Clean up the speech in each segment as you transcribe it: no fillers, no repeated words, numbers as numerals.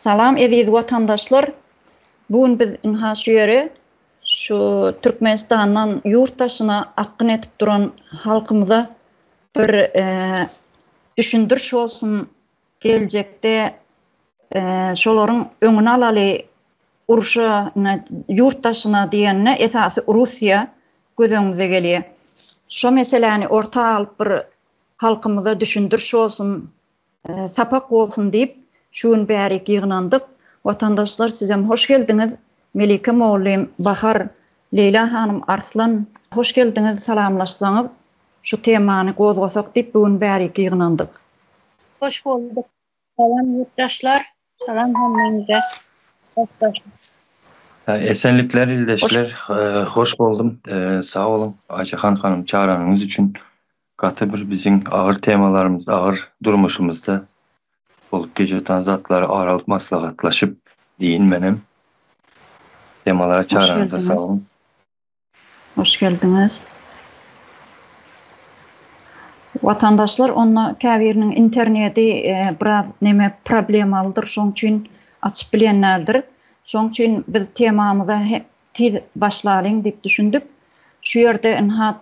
Salam ediz vatandaşlar. Bugün biz şu yere şu Türkmenistan'dan yurttaşına akın etip duran halkımıza bir düşündürüş olsun, gelecekte şoların öňüne alaly uruşa yurttaşına diýenne esasy Russiýa gözüňize gelýär. Şo meseleni orta alyp bir halkymyza düşündürüş olsun, sapak olsun diýip şuň bäri ýygynandyk. Vatandaşlar sizem hoş geldiňiz. Melike Moğlum, Bahar, Leyla hanım, Arslan, hoş geldiňiz. Salamlaşsaňyz şu temany gozgasak diýip bugün bäri ýygynandyk. Hoş bulduk. Salam yurttaşlar. Salam hammaňyza. Esenlikler ildeşler. Hoş buldum. Sağ olun Ayşehan hanım çağıranınız için. Katı bir bizim ağır temalarımız, ağır durmuşumuzda olup geçen zatları aralıp maslahatlaşıp deyin benim. Temalara çağıranınıza sağ olun. Hoş geldiniz. Vatandaşlar onna käbirinin interneti biraz neme problemalıdır. Şoň üçin açıp bilenlerdir. Şoň üçin biz temamyza tez başlaýyn diýip düşündük. Şu ýerde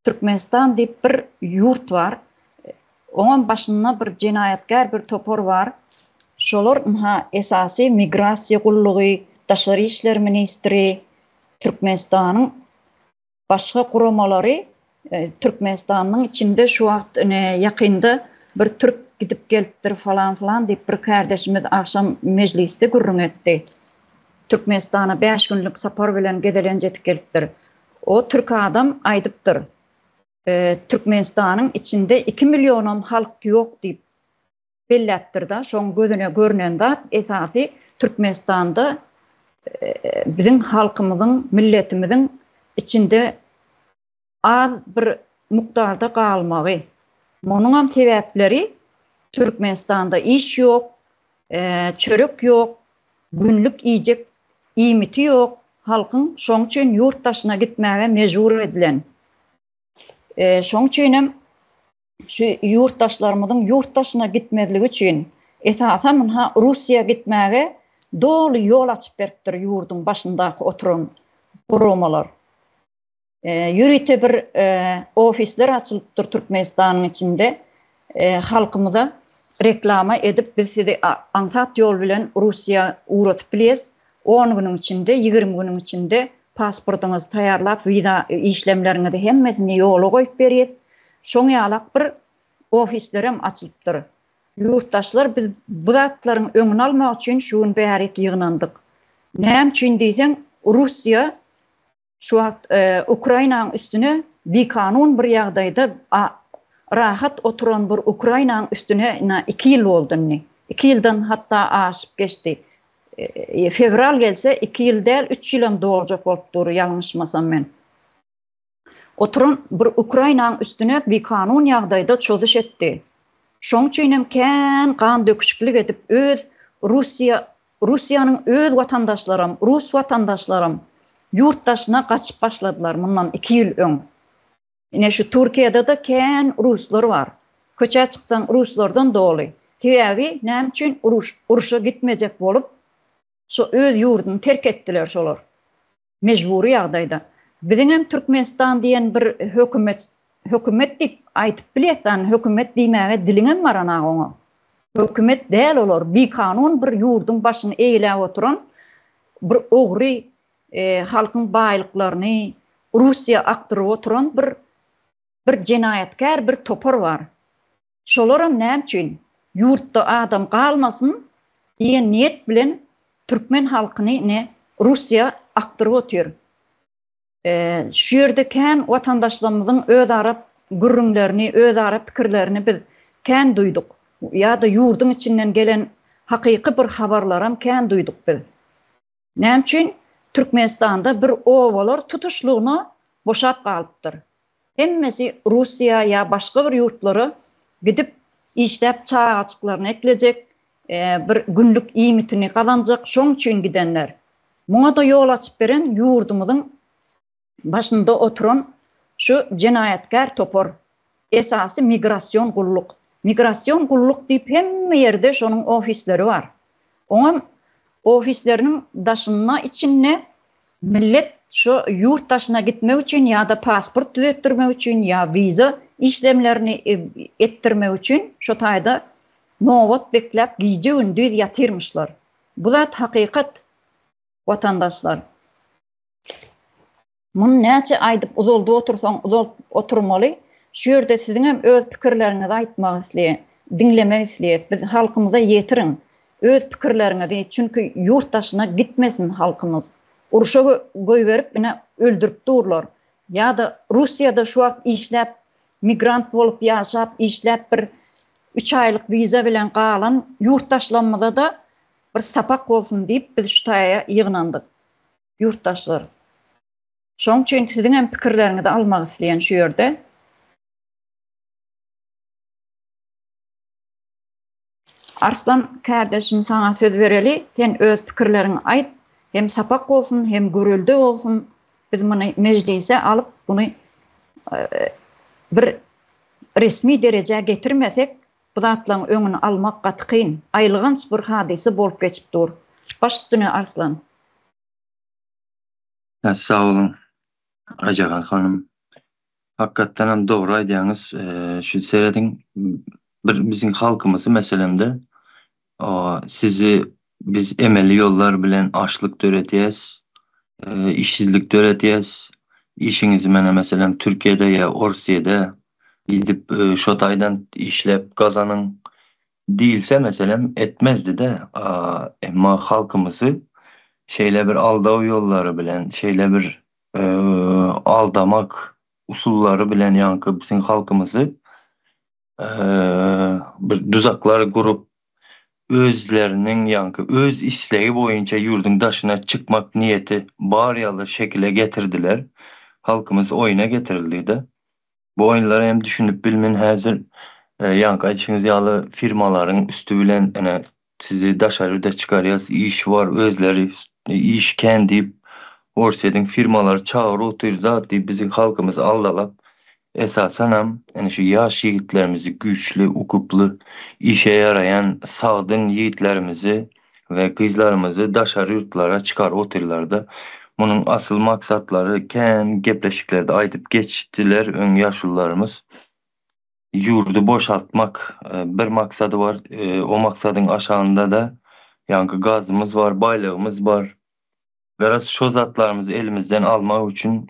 Türkmenistan diýip bir yurt var. Onun başında bir jenayatkar bir topor var. Şolar esasy migrasiýa gullugy, Daşary işler ministri, Türkmenistanyň başga guramalary Türkmenistanyň içinde şu wagt ýakynda bir Türk gidip gelipdir falan diýip bir kardeşimiz akşam mecliste gurrun etdi. Türkmenistana 5 günlük sapar bilen gedelen jetip gelipdir. O Türk adam aýdypdyr. Türkmenistanyň içinde 2 milyon halk ýok diýip belläpdir da, şoň gözüne görünen zat esasy Türkmenistanda bizim halkymyzyň, milletimiziň içinde az bir mukdarda galmagy. Munyň hem sebäpleri Türkmenistanda iş ýok, çörek ýok, günlük iýjek iýmiti ýok. Halkyň şoň üçin yurtdaşyna gitmäge mejbur edilen. Şoň üçin hem şu yurtdaşlarymyzyň yurtdaşyna gitmediligi üçin esasen Russiýa gitmäge dolu ýol açyp beripdir ýurdun başyndaky oturan guramalar. Ýürite bir ofisler açylypdyr Türkmenistanyň içinde. Halkymyza reklama edip biz sizi ansat ýol bilen Russiýa uğratyp biles. 10 günüň içinde, 20 günüň içinde pasportuňyzy taýarlap, viza işlemleriňizi hemmesini ýola goýup berýär. Şoň ýalak bir ofislerim açylypdyr. Yurttaşlar biz bu zatlaryň öňüni almak üçin şuň bäri ýygynandyk. Näme üçin diýseň, Russiýa şu wagt Ukrainanyň üstüne bir kanun bir ýagdaýda rahat oturan bir Ukrainanyň üstüne 2 ýyl boldy. 2 ýyldan hatda aşyp geçdi. Fevral gelse 2 ýyl däl 3 ýylam doljak bolupdyr, ýalňyşmasam men. Oturan bir Ukrainanyň üstüne bir kanun ýagdaýda çöziş etdi. Şoň üçin hem kän kan döküşiklik edip öz Russiýanyň öz watandaşlarym, Rus watandaşlarym yurtdaşyna gaçyp başladylar mundan 2 ýyl öň. Ine şu Türkiýede de kän ruslar var. Köçe çyksaň ruslardan doly. Sebäbi näme üçin uruşa gitmejek bolup şu öz ýurduny terk etdiler şolar. Mejburi ýagdaýda. Biziň hem Türkmenistan diýen bir hökümet diýip aýtyp bilýän, hökümet diýmäge diliňem bar ana oňa. Hökümet däl olar, bir kanun bir ýurdun başyny eýläp oturan bir ogry halkyň baýlyklaryny Russiýa aktyryp oturan bir jenayatkar bir topor var. Şolaram näme üçin ýurtda adam galmasyn diýen niýet bilen Türkmen halkyny Russiýa aktyryp otur. Şu ýerde kän watandaşlarymyzyň öz ara gürrüňlerini, öz ara pikirlerini biz kän duýduk. Ýa-da ýurdun içinden gelen hakyky bir habarlaram kän duýduk biz. Näme üçin Türkmenistanda bir owalar tutuşlugyny boşap galypdyr. Hemmesi Russiýa ýa başga bir ýurtlara gidip işläp çağ açyklaryny eklejek, bir günlük iýmitini kazanjak, şoň üçin gidenler. Muňa da ýol açyp beren ýurdumyzyň başynda oturan şu jenayatkar topor. Esasy migrasiýon gulluk. migrasyon gulluk diýip hemme ýerde şonuň ofisleri var. Oňa ofisleriniň daşyna içinde millet şu yurt daşına gitmek üçin ýa-da pasport düzetdirmek üçin ýa viza işlemlerini ettirmek üçin şu taýda nowat bekläp giýje gündüz ýatyrmyşlar. Bu zat hakykat watandaşlar. Mun näçe aýdyp uzaldy otursaň uzal oturmaly. Şu ýerde siziň hem öz pikirleriňizi aýtmak isleýär, dinlemek isleýär. Biz halkymyza ýetirin. Öz pikirleriňizi, çünki yurt daşına gitmesin halkymyz. Uruşa goýberip ine öldürip durlar. Ya-da Russiýada şu wagt işläp migrant bolup ýaşap, işläp bir 3 aýlyk viza bilen galan yurtdaşlarymyza da bir sapak bolsun diýip biz şu taýa ýygnandyk. Yurtdaşlar. Şoň üçin siziň hem pikirleriňizi almak isleýän şu ýerde. Arslan kardeşim sana söz bereli, sen öz pikirleriňi aýt. Hem sapak olsun, hem görüldi olsun. Biz bunu meclise alıp bunu bir resmi derece getirmesek, bu zatlaryň öňüni almak gatykyn. Aýlygynç bir hadise bolup geçip dur. Baş üstüne Arslan. Sağ olun Ajagan hanım. Hakikaten hem doğru aýdýaňyz. Şu serediň bir bizim halkymyzy meselemde sizi biz emeli yollar bilen açlık öğretiyes, işsizlik öğretiyes. İşinizi mene meselem Türkiye'de ya Rusya'da gidip şotaydan işlep kazanın değilse meselem etmezdi de ama halkımızı şeyle bir aldav yolları bilen, şeyle bir aldamak usulları bilen yankı bizim halkımızı bir düzaklar kurup özlerinin yankı, öz isleği boyunca yurdun daşına çıkmak niyeti bariyalı şekilde getirdiler. Halkımız oyuna getirildi. Bu oyunları hem düşünüp bilmin hazır yankı açığınız yağlı firmaların üstü bilen sizi daşarıda çıkarıyaz, iş var, özleri iş kendi orsaydın firmaları çağır otur zaten bizim halkımız aldalap esasen hem şu yaş yiğitlerimizi güçlü, ukuplu, işe yarayan sağdın yiğitlerimizi ve kızlarımızı daşarı yurtlara çıkar oturlarda. Bunun asıl maksatları ken gepleşiklerde aydıp geçtiler ön yaşlılarımız. Yurdu boşaltmak bir maksadı var. O maksadın aşağında da yankı gazımız var, baylığımız var. Garaz şu zatlarımızı elimizden almak için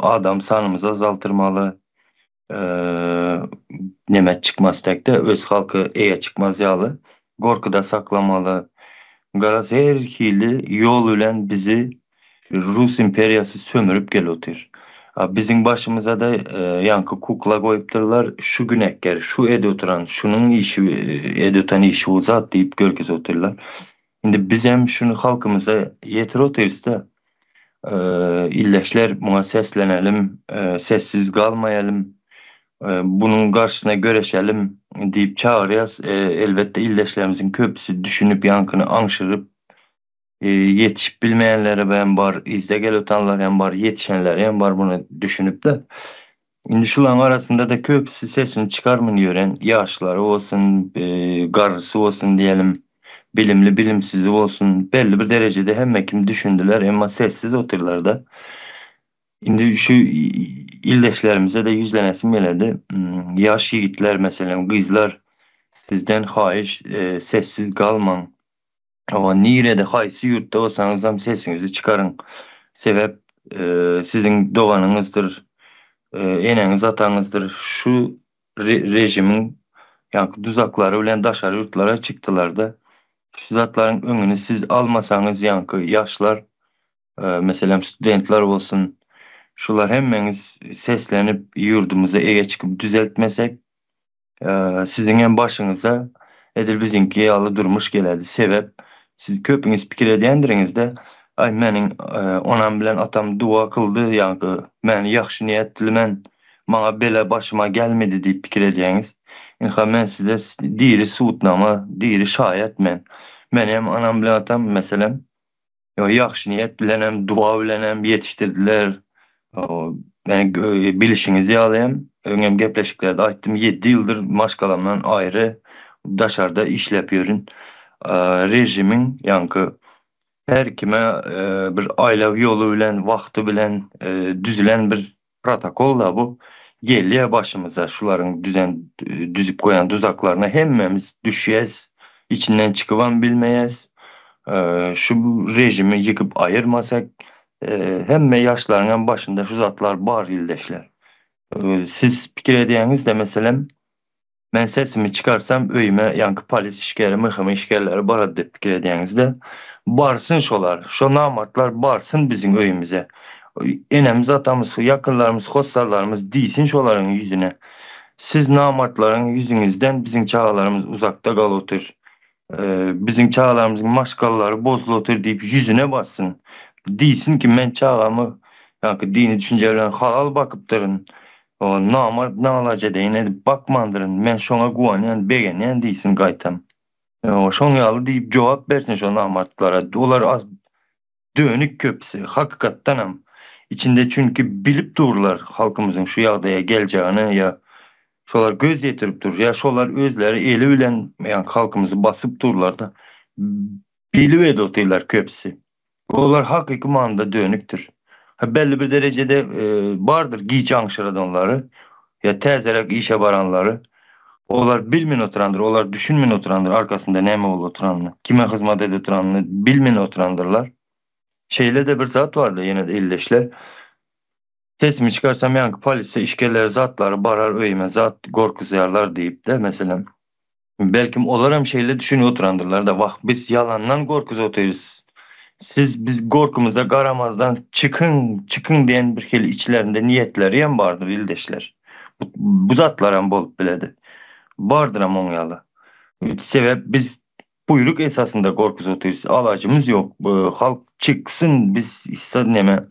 adam sanımızı azaltırmalı. Nemet çıkmaz tekte öz halkı eye çıkmaz yalı gorkuda saklamalı garaz her hili yol ülen bizi Rus imperyası sömürüp gel otur. Bizim başımıza da yankı kukla koyuptırlar şu günekler şu ede oturan şunun işi ede oturan işi uzat deyip görkez oturlar. Şimdi biz hem şunu halkımıza yetir oturuz da illeşler buna seslenelim, sessiz kalmayalım. Bunun karşısına göreşelim deyip çağırıyaz. Elbette illeşlerimizin köpüsü düşünüp yankını anşırıp yetişip bilmeyenlere ben var, izle gel otanlar hem var, yetişenler hem var bunu düşünüp de. Şimdi şulan arasında da köpüsü sesini çıkarmıyor. Yaşları olsun, garısı olsun diyelim, bilimli bilimsiz olsun belli bir derecede hem kim düşündüler ama sessiz oturlar da. Şimdi şu ildeşlerimize de yüzlenesim geledi. Yaş yiğitler mesela kızlar sizden hayiş sessiz kalman. Ama nirede haysi yurtta olsanız hem sesinizi çıkarın. Sebep sizin doğanınızdır, eneniz atanızdır. Şu rejimin yani düzakları bilen daşarı yurtlara çıktılar da. Şu zatların önünü siz almasanız yankı yaşlar mesela studentler olsun. Şular hemmeniz seslenip yurdumuza ege çıkıp düzeltmesek sizin en başınıza edil bizinki yalı durmuş geledi. Sebep siz köpünüz pikir edendiriniz de ay menin onam bilen atam dua kıldı yankı men yaxşı niyetli men bana bele başıma gelmedi deyip pikir edeniz. Men size diri suutnama, diri şayet men hem anam bilen atam mesela yaxşı niyet bilen hem dua bilen hem yetiştirdiler. Yani bilişinizi alayım. öňem gepleşiklerde aýtdym 7 ýyldyr maşgalamdan aýry daşarda işlepýörün. Rejimin ýanky her kime bir aýlap ýolu bilen, wagty bilen düzülen bir protokol da bu. Gelýär başymyza şularyň düzüp goýan duzaklaryna hemmemiz düşýäs, içinden çykyban bilmeýäs. Şu rejimi yıkıp ayırmasak hemme yaşlarının başında şu zatlar bar ildeşler. Siz pikir edýäňiz de meselem men sesimi çıkarsam öýüme yankı polis işgeri, mıhımı işgerleri barad dep pikir edýäňiz de barsın şolar, şo namartlar barsın bizim öýümüze. Enemiz, atamız, yakınlarımız, hostarlarımız diýsin şolaryň yüzüne. Siz namartlaryň yüzüňizden bizim çağalarımız uzakta galotyr. Bizim çağalarımızın maşgallary bozulutyr diýip yüzüne bassın. Diýsin ki men çağamy ýa-ni dini düşünjelerden halal bakypdyryn. O namart nalaja deýin edip bakmandyryn. Men şoňa guwanýan, begenýän diýsin gaýtam. O şoň ýaly diýip jogap bersin şo namartlara. Olar az dönük köpsi, hakykatdanam. İçinde çünkü bilip durlar halkymyzyň şu ýagdaýa geljeğini ýa şolar göz yetirip dur. Ya şolar özleri eli bilen yani halkımızı basıp durlar da bilip edotylar köpsi. Olar hakiki manada dönüktür. Belli bir derecede bardır giç aňşyradanlary ya täzerek işe baranları. Olar bilmin oturandır, olar düşünmin oturandır arkasında näme bolup oturanny, kime hyzmat edip oturanny bilmin oturandyrlar. Şeýle de bir zat vardı ýene de ildeşler. Sesimi çıkarsam yankı polise işgeler zatlary barar öýüme zat gorkuzýarlar diýip de meselem. Belkim olar hem şeýle düşünip oturandyrlar da vah biz yalandan gorkuz oturýarys. Biz gorkumuza garamazdan çıkın diýen bir hili içlerinde niyetleri hem bardır ildeşler. Bu zatlar hem bolup biledi. Bardır hem oň ýaly. Sebep biz buyruk esasında gorkuz oturýarys. Alajymyz ýok. Halk çıksın biz issa neme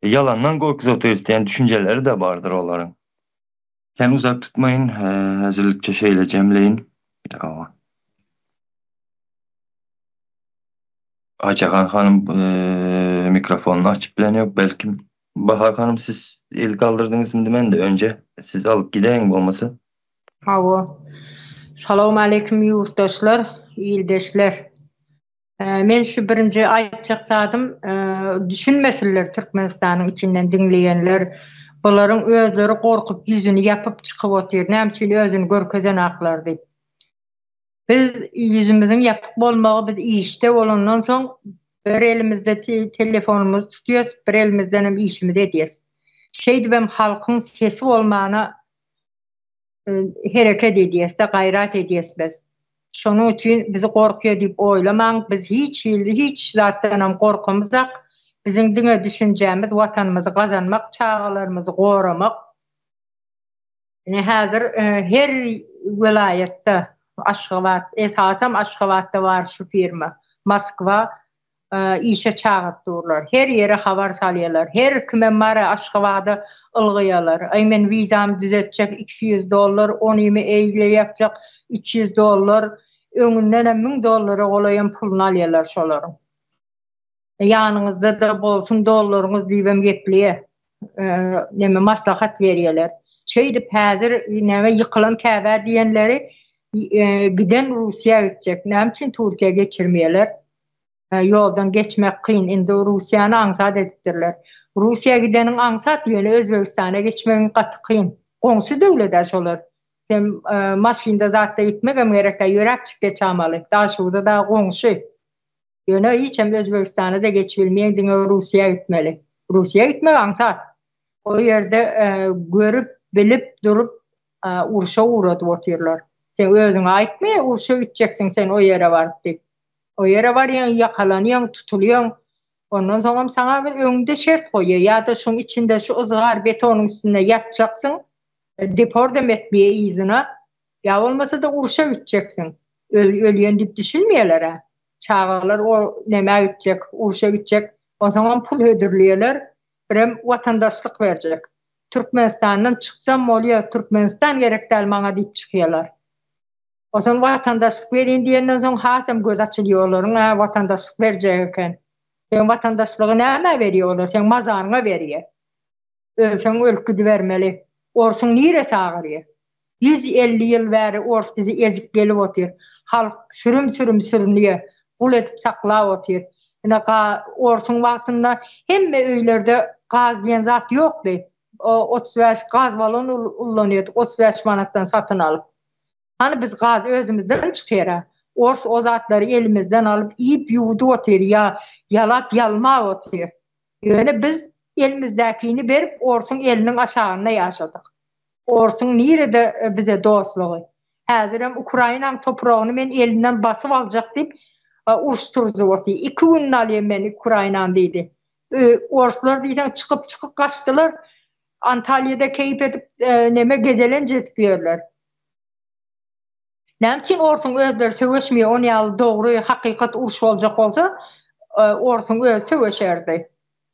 yalandan gorkuz oturýarys diýen düşünjeleri de bardır olaryň. Ken uzak tutmayın, hazırlıkça şeyle cemleyin. Ajahan hanım mikrofonunu açıp bilen yok. Belki Bahar hanım siz el kaldırdınız mı men de önce siz alıp gideyin bolmasa. Hawa. Salam aleykum yurttaşlar, ildeşler. Men şu birinci aýtjak zadym, düşünmesinler Türkmenistanyň içinden dinleýänler. Bolaryň özleri gorkup yüzünü yapıp çıkıp otyr. Näme özünü görkezen aklar diýip. Biz yüzümüzün yapık bolmagy biz işte bolandan soň bir elimizde telefonumuz tutýarys, bir elimizden hem işimizi edýäs. Şeýdi hem halkyň sesi bolmagyna hereket edýäs de gaýrat edýäs biz. Şonuň üçin bizi gorkýar diýip oýlamaň, biz hiç zatdan hem gorkamyzak. Bizim diňe düşünjämiz watanymyzy gazanmak, çağalarymyzy goramak. Ine häzir her vilayetde Aşgabat, esasam Aşgabatda var şu firma. Moskva işe çağırtdyrlar. Her yere habar salýarlar. Her kime mara Aşgabatda ılgyýarlar. Ay men vizam düzetjek $200, onu ýeme eýle ýapjak $300. Öňünden $1000 golayan pulny alýarlar şolaryň. Ýanyňyzda da bolsun dollaryňyz diýip gepleýe. Näme maslahat berýärler. Şeýdip häzir näme ýykylan Käbä diýenleri giden Russiýa gitjek. Näme üçin Türkiýe geçirmeýärler? Ýoldan geçmek kyn. Indi Russiýany aňsat edipdirler. Russiýa gideniň aňsat ýöne Özbegistana geçmegiň gaty kyn. Goňşy döwlet şolar. Sen maşynda zatda gitmegem gerek, ýörekçikde çamaly. Daşuwda da goňşy. Ýöne hiçem Özbegistana da geçibilmeýän diňe Russiýa gitmeli. Russiýa gitmek aňsat. O ýerde görüp, bilip durup urşa uğradyp oturýarlar. Sen özüňe aýtma, urşa gitjeksin sen o ýere baryp diýip. O ýere barýan, ýakalanýan, tutulýan. Ondan soňra saňa bir öňde şert goýýar. Ýa-da şoň içinde şu ızgar betonyň üstünde ýatjaksyň. Deportem etmeýe izine. Ya bolmasa da urşa gitjeksin. Ölýän diýip düşünmeýärler. Çağalar o näme gitjek, urşa gitjek. Oňa pul ödürleýärler. Birem watandaşlyk berjek. Türkmenistandan çyksam bolýar, Türkmenistan gerek däl maňa diýip çykýarlar. Oňa watandaşlyk berin diýenden soň hasam göz açylýarlar, watandaşlyk berjek eken. Sen watandaşlygy näme berýärler? Sen mazarına berýär. Ölseň ölküdi bermeli. Orsun niresi ağırıyor? 150 yıl beri ors bizi ezik gelip otur. Halk sürüm sürünüyor. Kul etip saklap otur. Orsun vaktında hemme öylerde gaz diyen zat yoktu. 35 gaz balon ullanıyorduk. 35 manattan satın alıp. Hani biz gaz özümüzden çıkıyor. Ors o zatları elimizden alıp iyip yudu otur ya yalap yalma otur. Yani biz elimizdekini verip orsun elinin aşağına yaşadık. Orsun nirede bize dostluğu. Hazırım Ukrayna'nın toprağını men elinden basıp alacak deyip uruşturucu otur. 2 gün alayım ben Ukrayna'nın deydi. Orslar deyden çıkıp kaçtılar. Antalya'da keyif edip neme gezelence etmiyorlar. Nämçin orsun özleri söwüşmeye on ýaly dogry hakykat uruş boljak bolsa orsun öz söwüşerdi.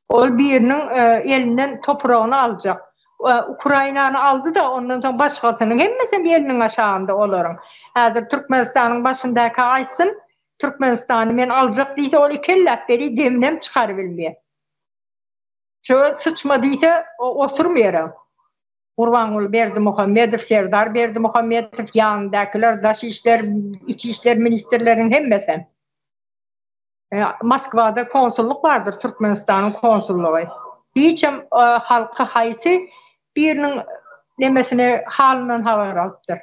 Ol birinin elinden toprağını alacak. Ukrayna'nı aldı da ondan sonra başgasynyň hemmesi elinin aşağında olaryň. Häzir Türkmenistanyň başyndaky aýsyn Türkmenistany men aljak diýse ol ikellep beri demnem çykaryp bilmeýär. Şo sıçma diýse osurmaýar. Gurbanguly Berdimuhammedow, Serdar Berdimuhammedow ýanyndakylar daş işler, içi işler ministrleriň hemmesi. Moskwada konsulluk bardyr, Türkmenistanyň konsullugy. Hiçem halka haýsy biriniň nemesine halynyň habar alypdyr.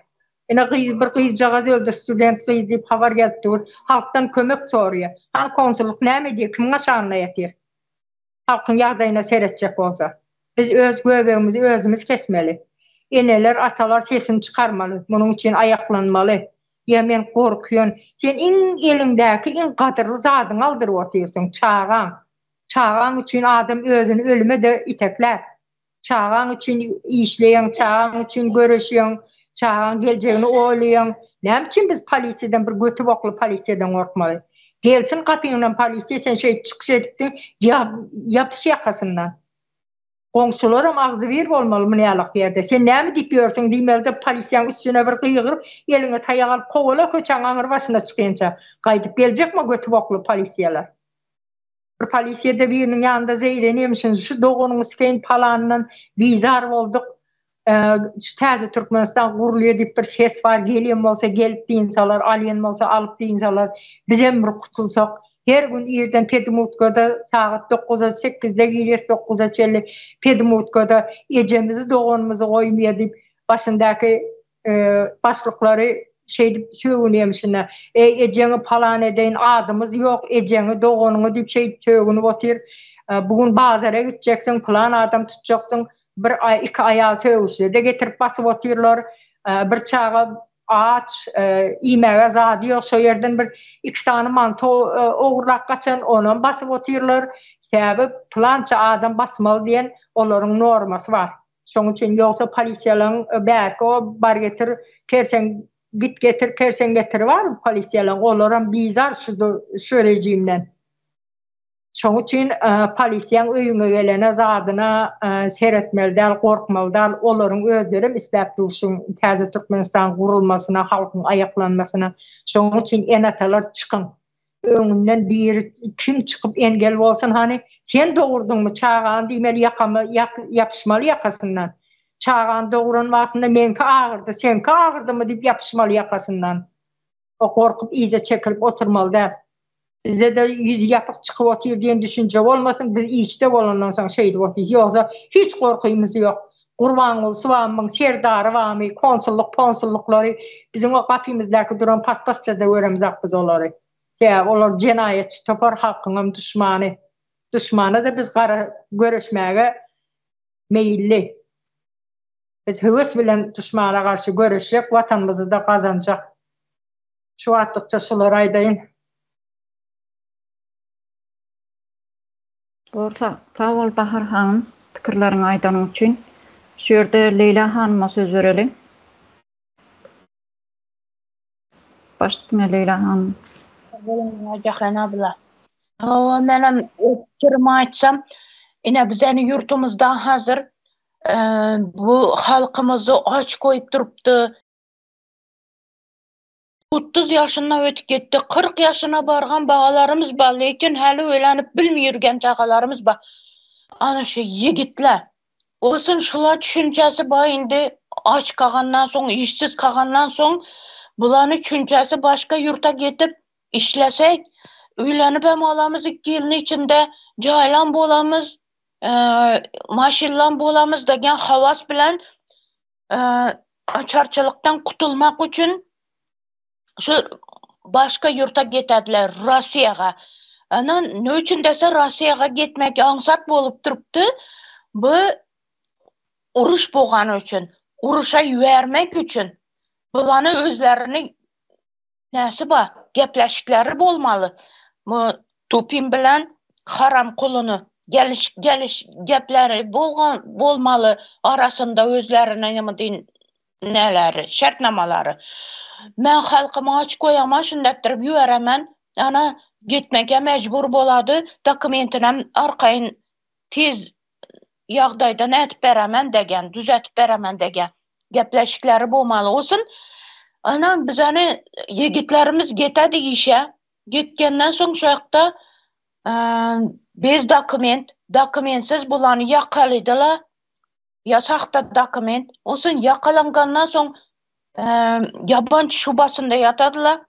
Ene bir gyzjagazy öldür, student gyz diýip habar gelipdir. Halkdan kömek soraýar. Han konsulluk näme diýip kimge şanlaýar? Halkyň ýagdaýyna seretjek bolsa. Biz öz göbeğimizi özümüz kesmeli. Eneler, atalar sesini çıkarmalı. Bunun için ayaklanmalı. Ya men korkuyon. Sen elindeki en kadırlı zadyny aldyryp oturýarsyň. Çağan için adam özünü ölüme de itekler. Çağan için işleyen, çağan için görüşüyen, çağan geleceğini oýlayan. Näme biz polisiýeden bir götü bokly polisiýeden korkmaly? Gelsin kapyňdan polisiýa sen şey çykyş edipdiň, ýapyş ýakasyndan. Komşularım ağzı ver olmalı mı neyalak yerde. Sen näme diýip ýörsiň diýmeli de polisiýanyň üstüne bir gyýgyryp, eline taýak alyp kowala köçäň aňyr başynda çykýança gaýdyp geljekmi götü bokly polisiýalar? Bir polisiýada biriniň ýanynda zeýlenemişiň, şu dogunyňyz keň palanyndan bizar boldyk. Şu täze Türkmenistan gurulýar diýip bir ses var, gelýän bolsa gelip diýinsalar, alýan bolsa alyp diýinsalar, biz hem bir kutulsak. Her gün ýerden Pedmutkada saat 9'a 8'de giýýär, 9'a çelli Pedmutkada ejemizi dogonumuzy goýmaýar diýip başyndaky başlyklary şey diýip söýünýärmişler. Ejeňi palan edeýin adymyz ýok, ejeňi dogonyňy diýip şey söýünip otyr. Bugün bazara gitjeksiň, plan adam tutjaksyň, bir ay 2 aya söýüşde getirip basyp otyrlar. Bir çağa ağaç, imeğe zadi yok, şu yerden bir 2 tane mantı oğurlak kaçan, onun basıp otururlar. Sebep plança adam basmalı diyen onların norması var. Şunun için yoksa polisiyaların belki o bar getir, kersen git getir, kersen getir var mı polisiyaların? Onların bizar şu rejimden. Şunun için polisiyan öýüňe gelene zadyna seretmeli, korkmaly, olaryň özleri isläp durşun täze Türkmenistan gurulmasyna, halkyň ayaklanmasyna. Şunun için enatalar çykyn. Öňünden bir kim çıkıp engel bolsun, hani sen dogurdunmy çağan diýmeli, yapışmaly ýakasyndan. Çağan doguran wagtynda menki ağırdy, senki ağırdymy diýip yapışmaly ýakasyndan. O korkup iýje çekilip oturmaly. Bize de yüz yapık çıkıp otur diyen düşünce olmasın, biz içte olandan sonra şeydi otur. Yoksa hiç korkuyumuz yok. Gurbanguly Suwamyň Serdarı wamy, konsullukları bizim o kapymyzdaki duran paspasça da göremizak biz olary. Olar jenayetçi, topar halkyň düşmany. Düşmana da biz görüşmäge meýilli. Biz höwes bilen düşmana garşy görüşjek, watanymyzy da gazanjak. Şu wagtykça şular aýdaýyn. Orta, sağ ol Bahar hanım, pikirlerini aydanın için. Şu yerde Leyla hanıma söz verelim. Başlayın Leyla hanım. Jahan abla. Menem fikirimi aytsam, ine bizeni yurtumuzda hazır bu halkımızı aç koyup durupdy. 30 yaşına ötüp gitti, 40 yaşına bargan bagalarımız var, lekin hali öýlenip bilmeýär ýürgen çagalarımız var. Ana şu yigitler Olsun şula düşüncesi var indi aç kalandan soň, işsiz kalandan soň bulanı düşüncesi başka yurta getip işlesek, üýlenip hem alamız 2 ýylyň içinde jaýlan bolamız, maşinlan bolamız degen havas bilen açarçylykdan kutulmak üçün şu başka yurta getediler, Russiýaga. Ana nöçün dese Russiýaga getmek aňsat bolup turupdy. Bu uruş bolgany üçün, uruşa ýübermek üçün bulany özlerini näsi ba, gepleşikleri bolmaly. Bu Tupin bilen haram kuluny geliş gepleri bolmaly arasında özlerine näme diýin näleri, şertnamalary. Men halkyma açyk goýama şundatdyr ýüberemen. Ana gitmeke mejbur bolady, dokumentinem arkaýyn tez ýagdaýda nätip beremen degen, düzeltip beremen degen gepleşikleri bolmaly olsun. Ana bizani yigitlerimiz getedi işe. Gitgenden soň şu ýakda bez dokumentsiz bulany ýakalydylar. Ya sahta dokument. Olsun yakalangandan soň yabancı şubasında yatadılar.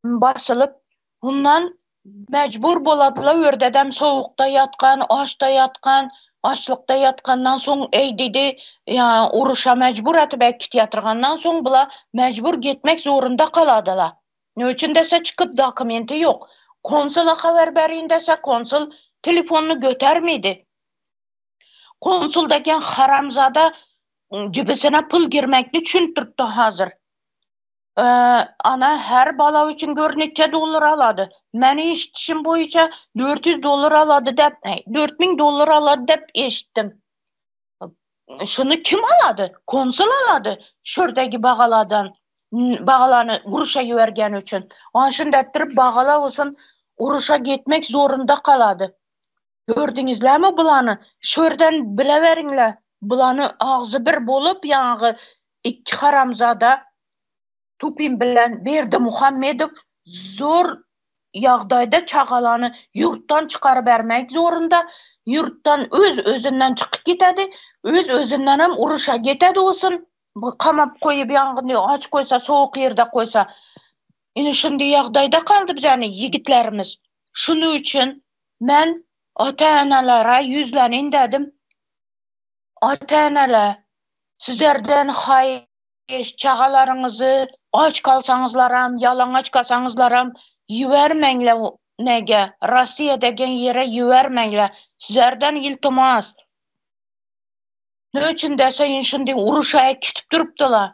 Basılıp ondan mecbur boladılar. Ördedem soğukta yatkan, açta yatkan, açlıkta yatkandan soň eýdidi, ya uruşa mecbur etip git yatırgandan soň bula mecbur gitmek zorunda kaladılar. Nöçün dese çıkıp dokumenti yok. Konsula haber berin dese konsul telefonunu götermedi. Konsul degen haramzada cibisine pul girmekni düşüntürtdi hazır. Ana her bala üçün gör neçe dollar aladı. Meni eşitişim boyunca $400 aladı dep, $4000 aladı dep eşittim. Şunu kim aladı? Konsul aladı. Şuradaki bağalanı uruşa ýübergen üçün. Onşun ettirip bağala olsun uruşa gitmek zorunda kaladı. Gördüňizlermi bulany? Şörden bileveriňler. Bulany ağzı bir bolup ýaňy 2 haramzada Tupin bilen Berdi Muhammedow zor ýagdaýda çağalany yurtdan çykaryp bermek zorunda. Yurtdan özünden çıkıp gitedi. Özünden hem uruşa gitedi olsun. Bu kamap koyup ýangyndy aç koysa, soğuk ýerde koysa. Ine şunday ýagdaýda kaldy bizani yigitlerimiz. Şunu üçün men ata-analara yüzlenin dedim. Ata-analar, sizlerden haýyş çağalaryňyzy aç kalsaňyzlaram, ýalaňaç kalsaňyzlaram ýübermeňler nege, Russiýa degen ýere ýübermeňler. Sizlerden iltimas. Nöçün dese şunday uruşa kitip durupdylar.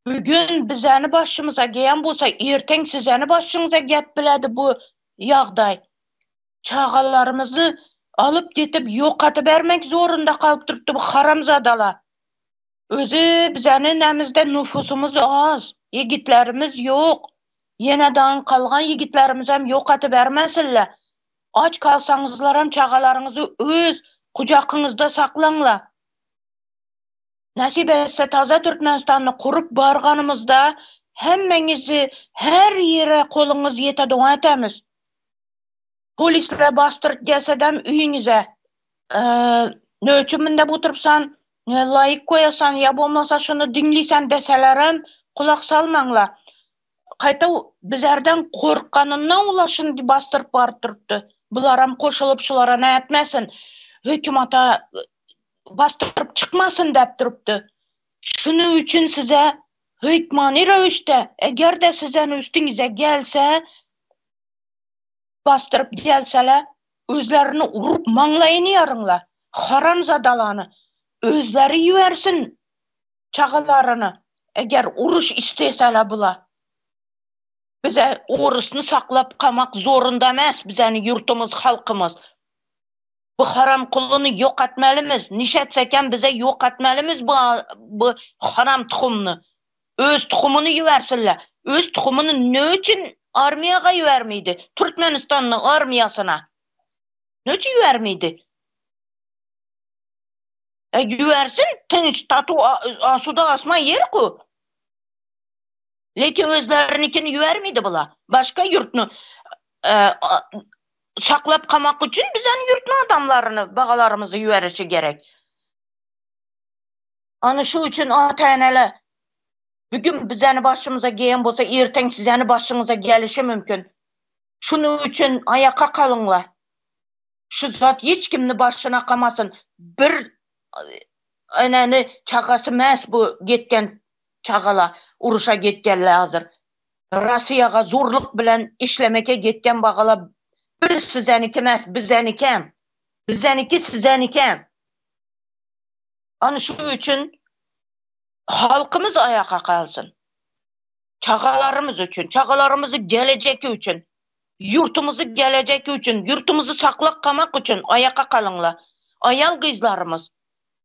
Bugün bizani başymyza geýen bolsa, erteň sizani başyňyza gep biledi bu ýagdaý. Çağalarımızı alıp getip ýokatyp bermek zorunda kalıp turupdy bu haramzadalar. Özü bizani nämizde nüfusumuz az, yigitlerimiz yok. Ýenedan kalgan yigitlerimiz hem ýokatyp bermesinler. Aç kalsaňyzlar hem çağalaryňyzy öz kucakyňyzda saklaňlar. Nasip etse taza Türkmenistanyny kurup barganymyzda hemmeňizi her ýere koluňyz ýetediň etemiz. Polisler bastırıp gelsedem üyüňize nöçün minde oturupsan layık koyasan ya bolmasa şunu dinlisen deselerem kulak salmaňlar. Kaýta bizlerden korkkanyndan ulaşın bastırıp barıp turupdy. Bularam koşulup şulara näetmesin. Hökümata bastırıp çıkmasın dep turupdy. Şunu üçün size hükmani röwüşde eger de sizden üstüňize gelse bastırıp gelseler, özlerini urup maňlaýyny ýarıňlar. Haramzadalany özleri ýübersin çağalaryny. Eger uruş isteseler bula. Bize orusunu saklap kamak zorunda emas bizani yurtumuz, halkımız. Bu haram kulunu yok etmelimiz. Nişetseken bize yok etmelimiz bu haram tuxumunu. Öz tuxumunu ýübersinler. Öz tuxumunu ne üçün armiyaga ýübermeydi? Türkmenistanyň armiýasyna. Ne üçin ýübermeydi? Ýübersin, tinç, tatu, asuda asma ýer-ku. Lekin özlerininkini ýübermeydi bula. Başka yurtnu saklap kamak üçün bizden yurtnu adamlarını, bağalarımızı ýüberişi gerek. Ana şu üçün ata-enele bugün bizəni başımıza geyen bolsa, erten sizəni başınıza gelişi mümkün. Şunun üçün ayaka kalınlar. Şu zat hiç kimni başına kamasın. Bir öneni çakası məs bu getken çağala, uruşa getkenler hazır. Rusiyaga zorluk bilen işlemeke getken bağala bir sizəniki məs, bizənikem. Bizəniki sizənikem. Ana şu üçün halkımız ayaka kalsın. Çağalarımız üçün, çağalarımızı gelecek üçün, yurtumuzu gelecek üçün, yurtumuzu saklak kamak üçün ayaka kalınla. Ayal kızlarımız,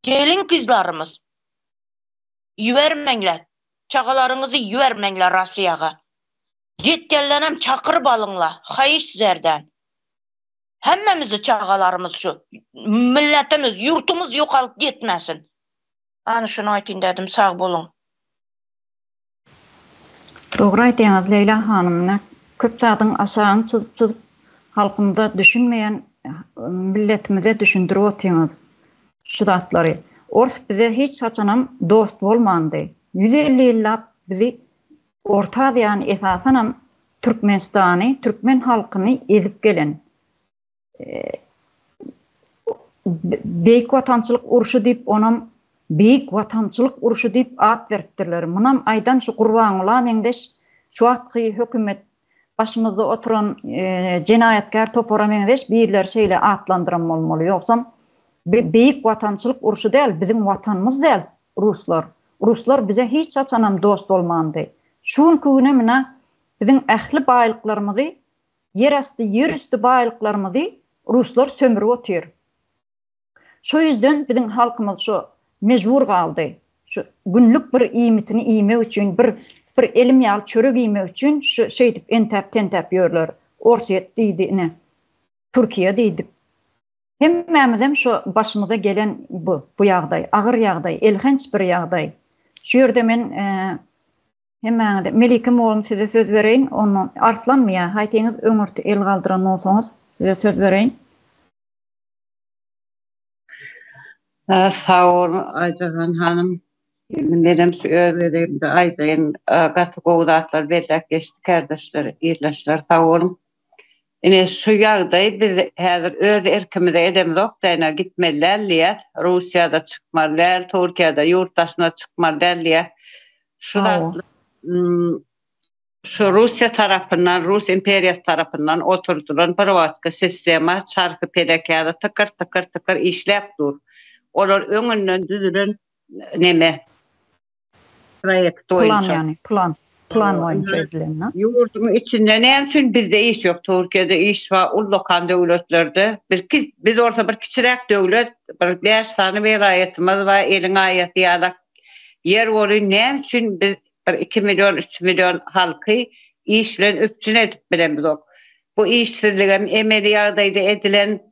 gelin kızlarımız, yüvermenler, çağalarınızı yüvermenler Rusiyaga. Gitkenlenem çakırıp alınla, hayış sizlerden. Hemmemizi çağalarımız şu, milletimiz, yurtumuz yok alıp gitmesin. Anı şunu aytayım dedim, sağ olun. Doğru aytýaňyz Leyla hanım. Köp zadın aşağını çyzyp halkymda düşünmeyen milletimize düşündirip otýaňyz şu zatları. Ors bize hiç saçanam dost bolmandy. 150 ýyllap bizi Orta Aziýany esasanam Türkmenistany, Türkmen halkyny ezip gelen. Beýik watançylyk uruşy diýip onam Beýik watançylyk uruşy diýip at beripdirler. Munam aýdan şu Gurban Ula meňdeş şu atky hökümet başymyzda oturan jenaýatkar Topora meňdeş birler şeýle atlandyran bolmaly. Ýoksam beýik watançylyk uruşy däl, bizim watanymyz däl Ruslar. Ruslar bize hiç saçanam dost bolmandy. Şuň küne mine bizim ähli baýlyklarymyzy, yerasty, yerüstü baýlyklarymyzy Ruslar sömürip otýar. Şu yüzden bizim halkymyz şu mecbur kaldı. Şu günlük bir iýmitini iýmek üçin, bir elim ýaly çörek iýmek üçin şu şeýdip entep ýörler. Orsiýet diýdi, Türkiýe diýdi. Hemmemizem şu başymyza gelen bu ýagdaý, agyr ýagdaý, elhenç bir ýagdaý. Şu ýerde men hemmemde Melikim oğlum size söz bereýin, onu arslanmaýa, haýtyňyz öňürti el galdyran bolsaňyz size söz bereýin. Sağ olun Aycahan hanım. Benim söylerimde aydayın katı kovdatlar belak geçti kardeşler, irleşler sağ olun. Yine şu yağdayı biz hazır öz erkimide edemiz oktayına gitmeliler liye. Rusya'da çıkmalılar, Türkiye'de yurttaşına çıkmalılar liye. Şu Rusya tarafından, Rus imperiyası tarafından oturdulan bir vatka sistema çarkı pedekada tıkır işlep dur. Olar öňünden düzülen neme proýekt boýunça. Plan boýunça edilen. Yurdun içinde ne üçin bizde iş yok. Türkiye'de iş var, ulukan döwletlerde. Biz orta bir kiçirek döwlet, bir 5 sany vilayetimiz var, elin aýaty ýalak yer boly ne üçin biz 2 milyon 3 milyon halky iş bilen öpçün edip bilenmiz ok. Bu işsizligem emeli ýagdaýda edilen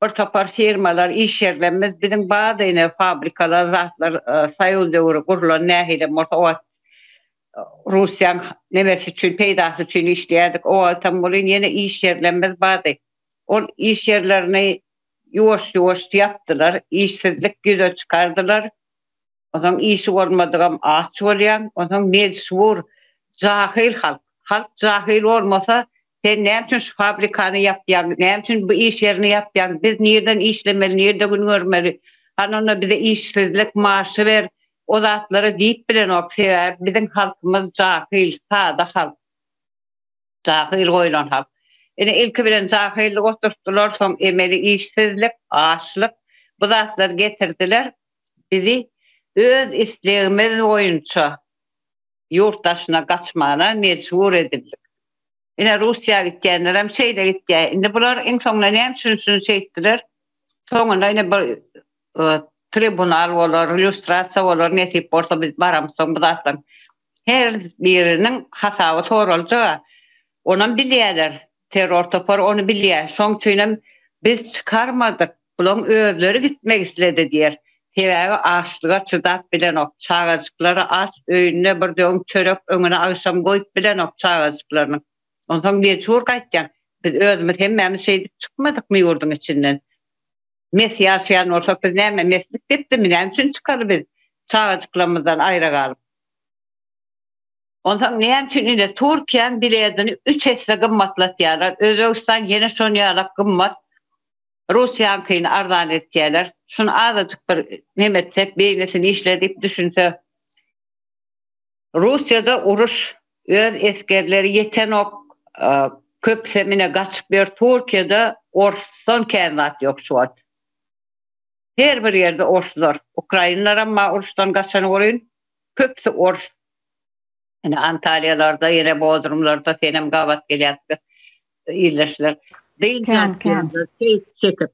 ortapar firmalar, iş yerlerimiz, bizim bazı fabrikalar, zatlar sayılı kurulan nähile orta Rusyan nemesi için, peydası için işleyedik. O tam olun yine iş yerlerimiz bazı. O iş yerlerini yoğuş yaptılar. İşsizlik güzel çıkardılar. O zaman işi olmadığım ağaç olayan, o zaman mecbur cahil halk. Halk cahil olmasa sen ne için şu fabrikanı yapyan, ne için bu iş yerini yapyan, biz nereden işlemeli, nerede gün görmeli, hanımla bize işsizlik maaşı ver, o zatları deyip bilen o bizim halkımız cahil, sağda halk, cahil koyulan halk. Yani ilk bilen cahillik oturttular, son emeli işsizlik, ağaçlık, bu zatları getirdiler, bizi öz isteğimiz boyunca yurttaşına kaçmana mecbur edildik. Yine Rusya gitkenler, şeyle gitken. Yine bunlar en sonunda ne düşünsün ettiler. Sonunda yine bir tribunal olur, illüstrasiya olur, ne tip olsa biz varamız sonunda. Her birinin hasabı sorulacağı. Onun bilyeler, terör topar onu bilye. Son çünkü biz çıkarmadık. Bunun özleri gitmek istedi diyer. Tebeği açlığa çıdap bilen ok. Çağacıkları aç, öğününe bir de çörek önüne akşam koyup bilen ok çağacıklarının. Ondan bir çuur kaçacağım. Biz özümüz hemmemiz şeydik çıkmadık mı yurdun içinden? Mes yaşayan olsak biz neyme meslik bitti mi? Neyim için çıkarı biz? çağacıklarımızdan ayrı kalıp. Ondan neyem için ile Türkiye'nin bileydini 3 esre gımmatlat diyorlar. Özbekistan yeni son yalak gımmat. Rusya'nın kıyını ardan etkiyeler. Şunu azıcık bir nemette beynesini işledip düşünse. Rusya'da uruş öz eskerleri yeten ok köpsemine kaçıp bir Türkiye'de orson kendisi yok şu an. Her bir yerde orslar. Ukraynalar ama orustan kaçanı orayın. Köpse ors. Yani Antalyalarda, yine Bodrumlarda senem gavat geliyattı. İyileştiler. Çekip.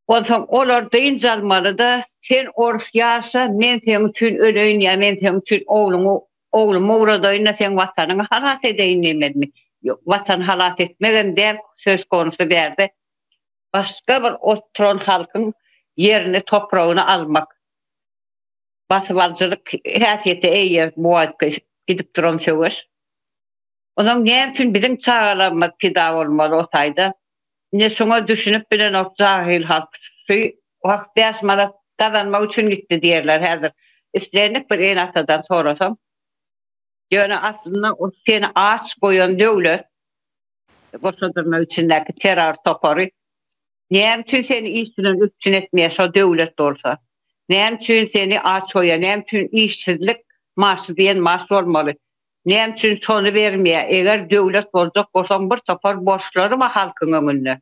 Ondan olar deyince almalı da sen ors yaşa men senin için öleyim ya men senin için oğlumu uğradayına sen vatanını halat edeyim demedim. Yok, vatan halat etmegen der söz konusu berdi. Başka bir oturan halkın yerini toprağını almak. Basıvalcılık hayatiyeti eğer muayet gidip duran söz. Onun ne için bizim çağalanmak pida olmalı otayda. Ne şuna düşünüp bilen o cahil halk vakt 5 manat kazanmak için gitti diyorlar hazır. Üstlerini bir en atadan sorasam. Yani aslında o seni ağaç koyan devlet koşadırma içindeki terör toparı ne için seni işçinin üstün etmeye şu devlet olsa. Ne için seni ağaç koyan, ne için işsizlik maaşı diyen maaş olmalı. Ne için sonu vermeye eğer devlet olacak olsan bir topar borçları var halkın önüne.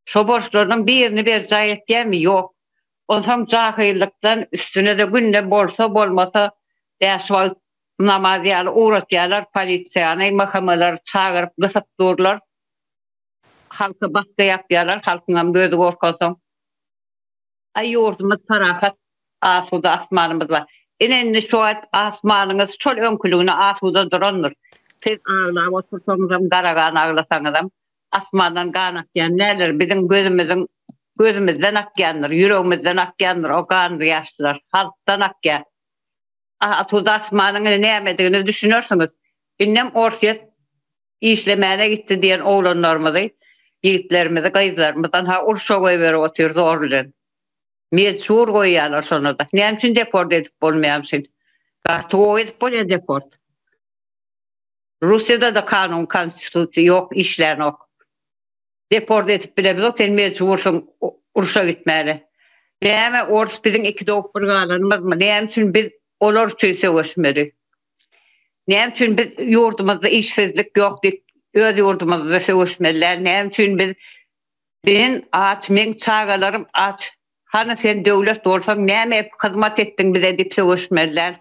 Şu borçlarının birini bir zayet mi? Yok. Ondan cahillikten üstüne de günde bolsa olmasa yaşlı namazyalı uğratyalar, polisiyanı, mahkamalar çağırıp kısıp dururlar. Halka baskı yapıyorlar, halkından gözü korkasan. Ay yurdumuz tarakat, asuda asmanımız var. Enenli şu an asmanınız çol önkülüğüne asuda durandır. Siz ağırlığa otursanızam, karagan ağlasanızam, asmandan kanak yani neler bizim gözümüzden akyandır, yüreğimizden akyandır, o kanır yaşlılar, halktan akyan. Asuda asmanın ne yemediğini düşünürsünüz. İnnem ortaya işlemeye gitti diyen oğlanlarımızı, yiğitlerimizi, kayızlarımızdan urşa koyuveri oturdu orlulen. Mecbur koyuyorlar sonra da. Ne için deport edip olmayamışsın? Katı edip oluyor deport. Rusya'da da kanun, konstitüsyon yok, işler yok. Deport edip bile yok, sen mecbursun urşa gitmeli. Ne orası bizim iki doğup bir kalanımız mı? Ne için biz olur çöse göçmeli? Ne için biz yurdumuzda işsizlik yok deyip öz yurdumuzda söğüşmeliler? Ne için ben aç, men çağalarım aç. Hani sen devlet olsan ne hizmet ettin bize deyip söğüşmeliler?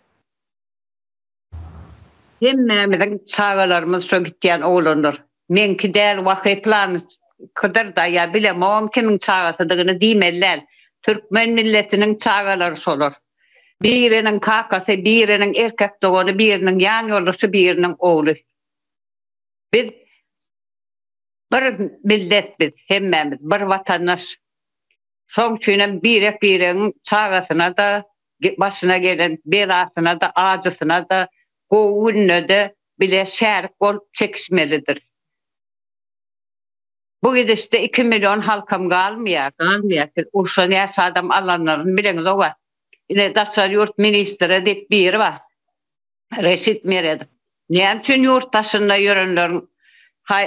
Hemmemizin çağalarımız şu gittiyen oğlanır. Menki der vakitlan kıdır da ya bilemem kimin çağasıdığını demeliler. Türkmen milletinin çağaları solur. Birinin kakası, birinin erkek doğanı, birinin yan yoldaşı, birinin oğlu. Biz bir millet biz, hemmemiz, bir vatandaş. Son çüğünen birinin çağasına da, başına gelen belasına da, acısına da, kovununa da bile şerik olup çekişmelidir. Bu gidişte 2 milyon halkım kalmıyor. Urşan yaşa adam alanların bileniz o var. Yine Daşar Yurt Ministeri deyip biri var. Reşit Mered'im. Ne için yurttaşında yürünlerin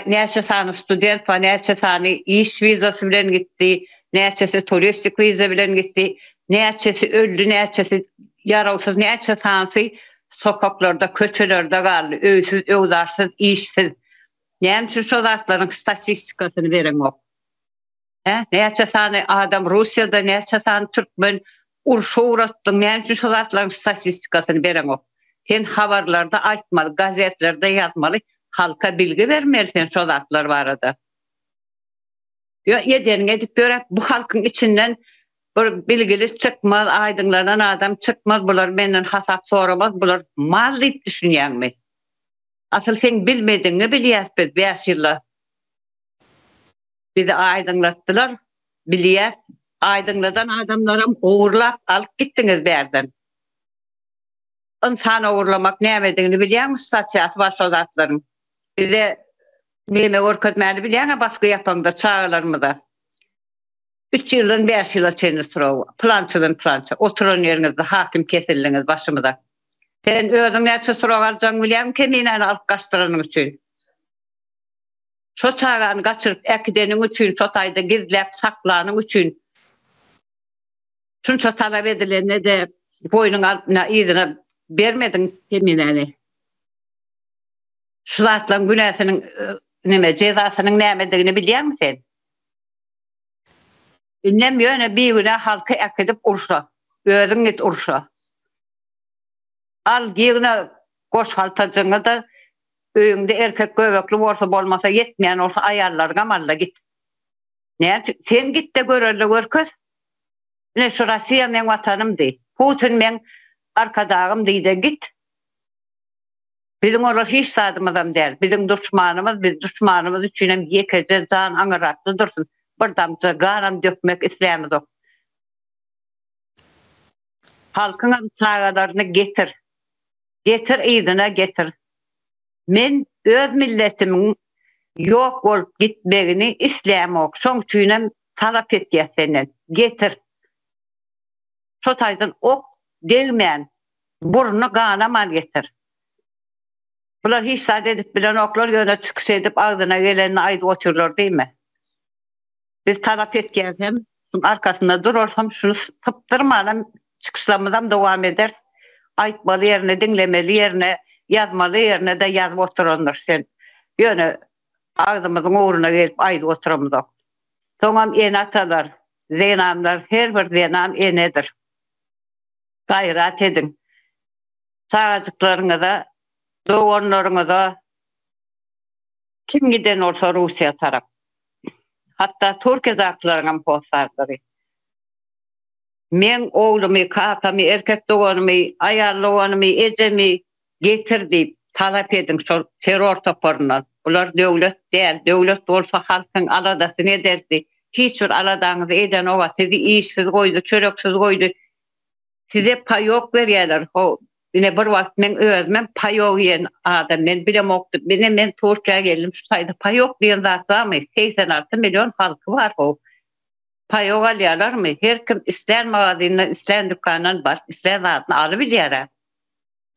neçe tane student var, neçe tane iş vizası bilen gitti, neçesi turistik vize bilen gitti, neçesi öldü, neçesi yaralsız, neçe tanesi sokaklarda, köçelerde kaldı, öysüz, öğdarsız, işsiz. Ne için şu zatların statistikasını veren o. Neçe tane adam Rusya'da, neçe tane Türkmen urşa uğrattın, ne için şu zatların statistikasını veren o. Sen haberlerde aytmalı, gazetlerde yazmalı, halka bilgi vermersen şu zatlar var arada. Yediğini edip görek bu halkın içinden bir bilgili çıkmaz, aydınlanan adam çıkmaz, bular benden hasap soramaz, bular mal deyip düşünyen mi? Asıl sen bilmediğini biliyaz biz 5 yılla. Bizi aydınlattılar, biliyaz. Aydınladan adamlara uğurlap alıp gittiniz berden. İnsan uğurlamak ne emediğini biliyor musun? Stasyatı var sodatların. Bize neme orkutmayı biliyor musun? Baskı yapan da çağlarımı da. 3 yıldan 5 yıla çeyini sırağı. Plançadan plança. Oturan yerinizde hakim kesildiniz başımıda. Sen özün näçe sırağı alacaksın bilýän keminen alıp gaçtıranyň üçin. Şo çağany gaçyryp äkidenin üçin, şo taýda gizläp saklanyň üçin. Şunça talap edilene de boynuň altyna ýygyna bermedin kemineni. Şulatlan günäsiniň nime jezasynyň nämedigini bilýärmi sen? Innem ýöne bir güne halky äkidip urşa. Özüň git urşa. Al ýerine goş haltajaňa da öýüňde erkek göbekli bolsa bolmasa yetmeýän olsa aýallar gamalla git. Näçe sen git de görerli görköz. Ne şu Russiýa men watanım di. Putin men arkadagym diýde git. Bizim olar hiç sadymyzam däl. Bizim düşmanymyz, biz düşmanymyz üçin hem ýekece jan aňyratly dursun. Bir damja garam dökmek islämizok. Halkyň çağalaryny getir. Getir ýygyna getir. Men öz milletimiň ýok bolup gitmegini islämok. Şoň üçin talap etýär senden. Getir. Şo taýdan ok degmän. Burnu ganaman getir. Bular hiç sade edip bilen oklar ýöne çykyş edip agdyna geleni aýdyp oturlar diýme. Biz talap etgänsem, arkasynda durursam şunu typdyrmanam, çykyşlamyzam dowam eder. Aýtmaly ýerine, diňlemeli ýerine, ýazmaly ýerine de ýazyp oturanlar sen. Ýöne agdymyzyň uğruna gelip aýdyp oturamyzok. Soňam enatalar, zenamlar, her bir zenam enedir. Gayrat edin. Çağajyklaryňyza, doğanlarına kim giden olsa Rusya taraf. Hatta Türkiye zaklarına posarları. Men oğlumu, kakamı, erkek doğanımı, ayarlıwanımı, ecemi getirdi, talap edin terör toparından. Ular devlet değil, devlet olsa halkın aladası ne derdi? Hiçbir aladanızı eden ova, sizi işsiz koydu, çöreksiz koydu. Size payok verýärler. Yine bir vakt men özmem payok ýen adam men bilemokdy. Men Türkiýe geldim şu taýda payok diýen zat barmy? 86 milyon halky bar o. Payok alýarlarmy? Her kim isler magazynyna, isler dükanyna bar, isler zatny alyp bilýär.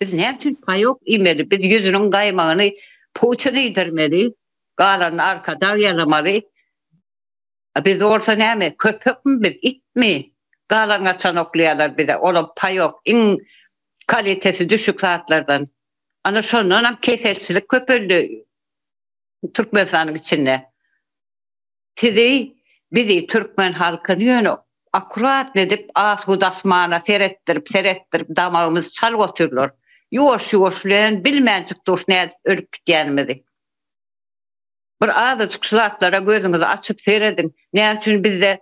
Biz näçe payok imeli? Biz ýüzüniň gaýmagyny puçuny ýdirmeli, galany arkada ýalamaly. Biz olsa näme? Köpekmi biz, itmi? Galany açan oklaýarlar bize. Olam payok kalitesi düşük saatlardan. Ana şondan kefelçilik köpüldü Türkmenistan'ın içinde. Bizi Türkmen halkını ýöne akurat edip hudasmana serettirip damağımız çal götürürler. Yoş bilen bilmänçik dur näde ölüp gitýänimizi. Bir azıcık saatlara gözüňizi açyp seredin. Näme üçin bizde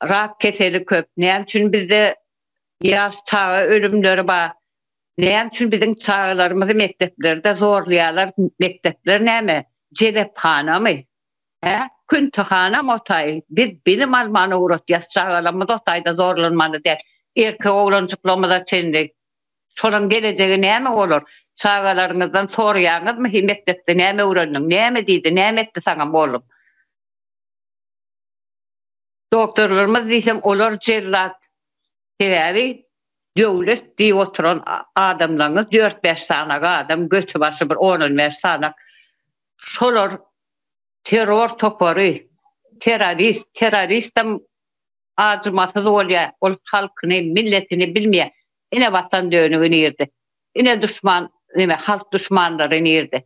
rak keseli köp, näme üçin bizde ýaş çağı ölümleri bar. Näme üçin biziň çağlarymyzy mekteplerde zorlaýarlar, mektepler näme? Jelephanamy? Küntühana motay. Biz bilim almany uğratýas çağlarymyz otaýda zorlanmaly däl. Erkek oglanjyklymyza çendik. Şonuň gelejegi näme bolar? Çağlaryňyzdan soraýaňyzmy mektepde näme öwrendiň? Näme diýdi? Näme etdi saňa bolum? Doktorlarymyz diýsem olar jellat. Sebäbi döwlet diýip oturan adamlaryňyz 4-5 sanak adam göçü başı bir 10-15 sanak. Şolar terör topary, teröristim acımasız bolýar. Ol halkyny, milletini bilmeýär. Ine vatan döňüni ýerdi. Ine düşman, halk düşmanlaryny ýerdi.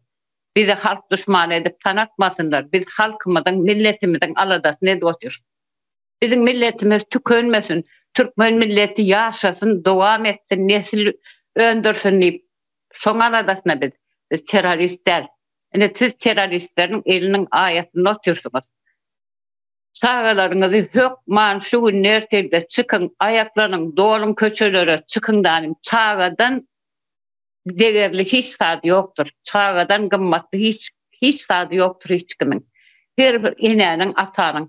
Bizi halk düşman edip tanatmasınlar. Biz halkymyzyň, milletimiziň aladasyny edip otur. Bizim milletimiz tükenmesin. Türkmen milleti yaşasın, dowam etsin, nesil öndürsün diýip şoň aladasyna biz teröristler. Ine siz teröristleriň eliniň aýatyny otursunuz. Çağalaryňyzy hökman şu günlerde çykyn, aýaklaryň dolun köçelere çykyndan, çağadan degerli hiç sady ýokdur. Çağadan gymmatly hiç sady ýokdur hiç kimin. Her bir enäniň, atanyň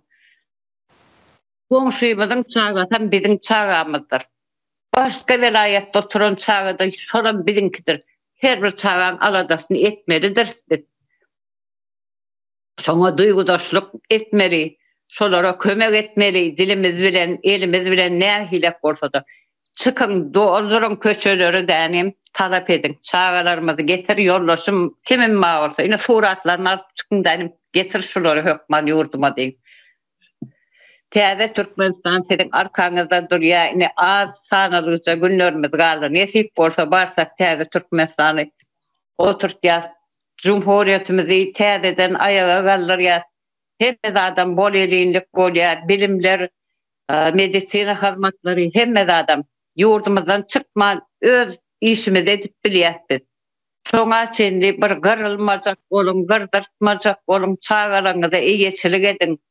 Komşuymyzyň çağatan biziň çağamyzdyr. Başga welaýatda oturan çağada şolan biziňkidir. Her bir çağan aladasyny etmelidir. Şoňa duýgudaşlyk etmeli. şolara kömek etmeli, dilimiz bilen, elimiz bilen ne hilek bolsa da. Çıkın, doldurun köçeleri denim, talep edin. Çağalarımızı getir, yollaşım, kimin ma olsa. Yine suratlarını alıp çıkın denim, getir şuları hökman yurduma deyin. Täze Türkmenistan senin arkanızda dur ya, yine az sanalıca günlerimiz kalır. Nesip bolsa barsak täze Türkmenistan'ı oturt ya, Cumhuriyetimizi täzeden ayağa kalır ya. Hemme adam bol eliyinlik bol ya, bilimler, medisina hizmetleri, hemme adam yurdumuzdan çıkma, öz işimizi edip biliyatbiz. Soňa şimdi bir gırılmazak olun, gırdırtmazak olun, çağalarınızda iyiçilik edin.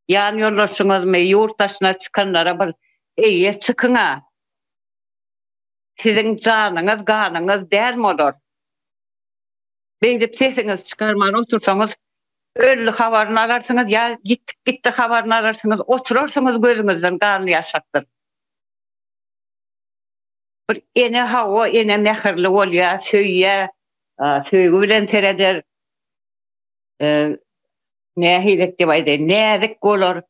Yan yollaşınız mı, yurttaşına çıkanlara bir iyi çıkın ha. Sizin canınız, kanınız değil mi olur? Beydip sesiniz çıkarman otursanız, öyle havarını alarsınız, ya gitti havarını alarsınız, oturursunuz gözünüzden kanı yaşaktır. Bir ene hava, ene mehirli ol ya, söyye, söygü bilen tereder, ne hilek de baydı, ne dik olur,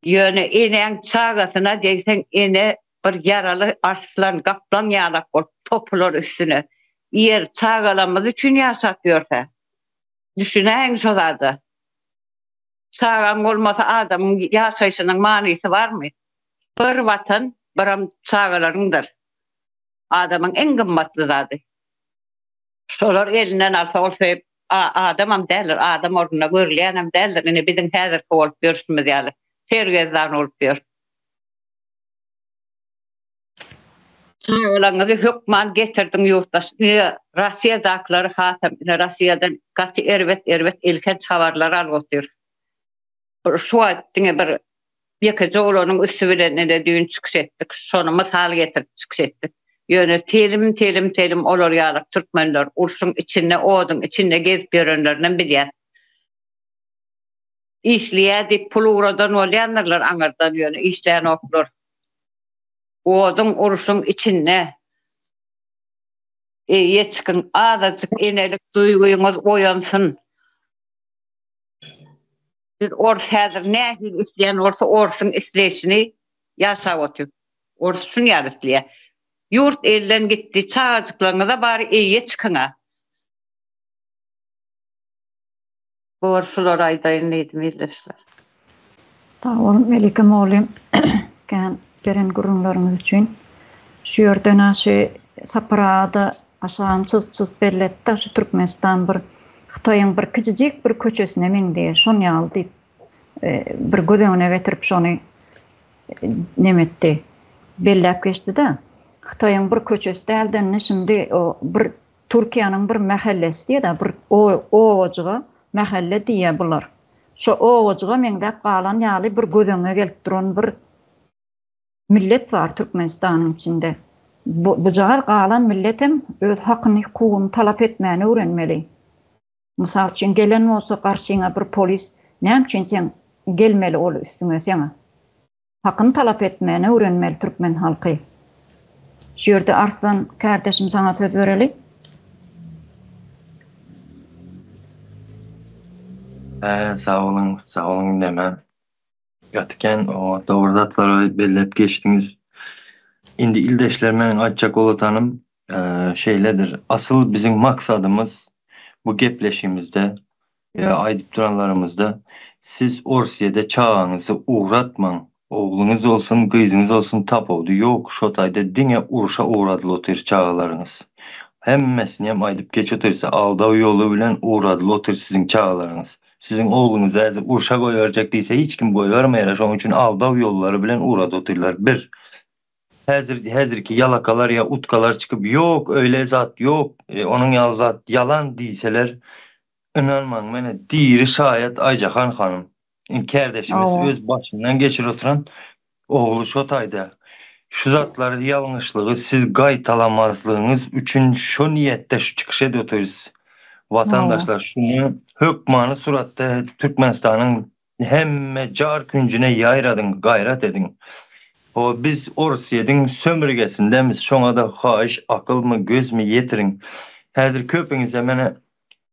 yöne enen çağasına deysen, ene bir yaralı arslan, kaplan yalak ol, topulur üstüne. Yer çağalamız üçün yaşatıyorsa, düşünen şoladı. Çağan olmasa adamın yaşayışının manisi var mı? Bir vatan, biram çağalarındır. Adamın en kımmatlıdadı. Şolar elinden alsa olsa adamam derler, adam oruna görleyenem derler. Yine bizim hazır olup görüşümüz yani. Herkesten olup görüş. Çağalarınızı hükman getirdin yurttaş. Rusya'dakileri hatam, Rusya'dan katı ervet ilken çavarlar algıtıyor. Şu ettiğine bir yekece olanın üstü bilenine düğün çıkış ettik. Sonra misal getirip çıkış ettik. Yöne telim olur yalık Türkmenler ursun içinde odun içinde gezip yörenlerden bilyen. İşliye deyip pulu uğradan olayanlarlar anardan yöne işleyen okulur. Odun ursun içinde iyiye çıkın adacık inelik duyguyunuz oyansın. Bir ors hazır ne isteyen orsa orsun isleyişini yaşa otur. Orsun yarıtlıya. Yurt elden gitti, çağacıklarına da bari iyiye çıkına. Bu orsular aydayın neydim iyileşler. Oğlum Melike Moğlim, kan gelen gurunlarınız üçün. Şu yerden aşı saparada aşağın çıt belletti, aşı Türkmenistan bir Xitayın bir küçücük bir köçesine mindi, şonu aldı, bir gödöňüne getirip şonu nemetti, bellep geçti da. Xitayın bir köçesi dälden şimdi o bir Türkiýanyň bir mahallesi diýe da bir owaja mahalle diýe bular. Şo owaja meňde galan ýaly bir gödöňe gelip duran bir millet var Türkmenistanyň içinde. Bu jagat galan milletem öz hakyny, hukugyny talap etmäni öwrenmeli. Mysal üçin gelen bolsa garşyňa bir polis, näme üçin sen gelmeli ol üstüňe seňe? Hakyny talap etmäni öwrenmeli türkmen halky. Şu yerde Arslan kardeşim sana söz vereli. Sağ olun demem. Yatken o doğrudatları bellep geçtiniz. Indi ildeşler menen açacak olatanım şeyledir. Asıl bizim maksadımız bu gepleşimizde ya aydıp duranlarımızda siz Orsiye'de çağınızı uğratman. Oğlunuz olsun, kızınız olsun tap oldu. Yok şotayda dine uruşa uğradılı otur çağalarınız. Hemmesini hem aydıp geç otursa aldav yolu bilen uğradılı otur sizin çağalarınız. Sizin oğlunuz eğer uruşa koyaracak değilse hiç kim koy vermeyerek onun için aldav yolları bilen uğradı oturlar. Bir, hazır ki yalakalar ya utkalar çıkıp yok öyle zat yok onun ya zat yalan değilseler inanman mene diri şayet Aycahan hanım. Kardeşimiz öz başından geçir oturan oğlu şotayda. Şu zatları yanlışlığı siz gaytalamazlığınız üçün şu niyette şu çıkış ediyoruz. Vatandaşlar şunu hükmanı suratta Türkmenistan'ın hemme car küncüne yayradın, gayret edin. O biz Orsiye'nin sömürgesindemiz. Şoňa da haýyş, akıl mı, göz mü yetirin. Häzir köpüňize mene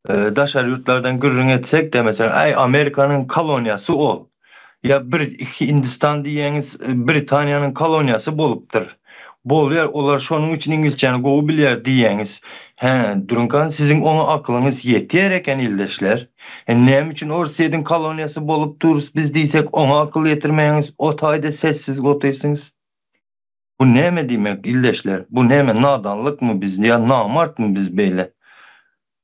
daşar yurtlardan gürrüň etsek de mesela ay Amerikanyň koloniýasy ol. Ya Hindistan diýeňiz Britaniýanyň koloniýasy bolupdyr. Bolýar, olar şonuň üçin İngilizceni gowy bilýär diýeňiz. Durunkan siziň oňa akylyňyz ýetýär eken ildeşler. Näme üçin Orsiýadyň koloniýasy bolup durus biz diýsek oňa akyl ýetirmeýäňiz, o taýda sessiz oturýsyňız. Bu näme diýmek ildeşler? Bu näme nadanlykmy biz ýa namartmy biz beýle?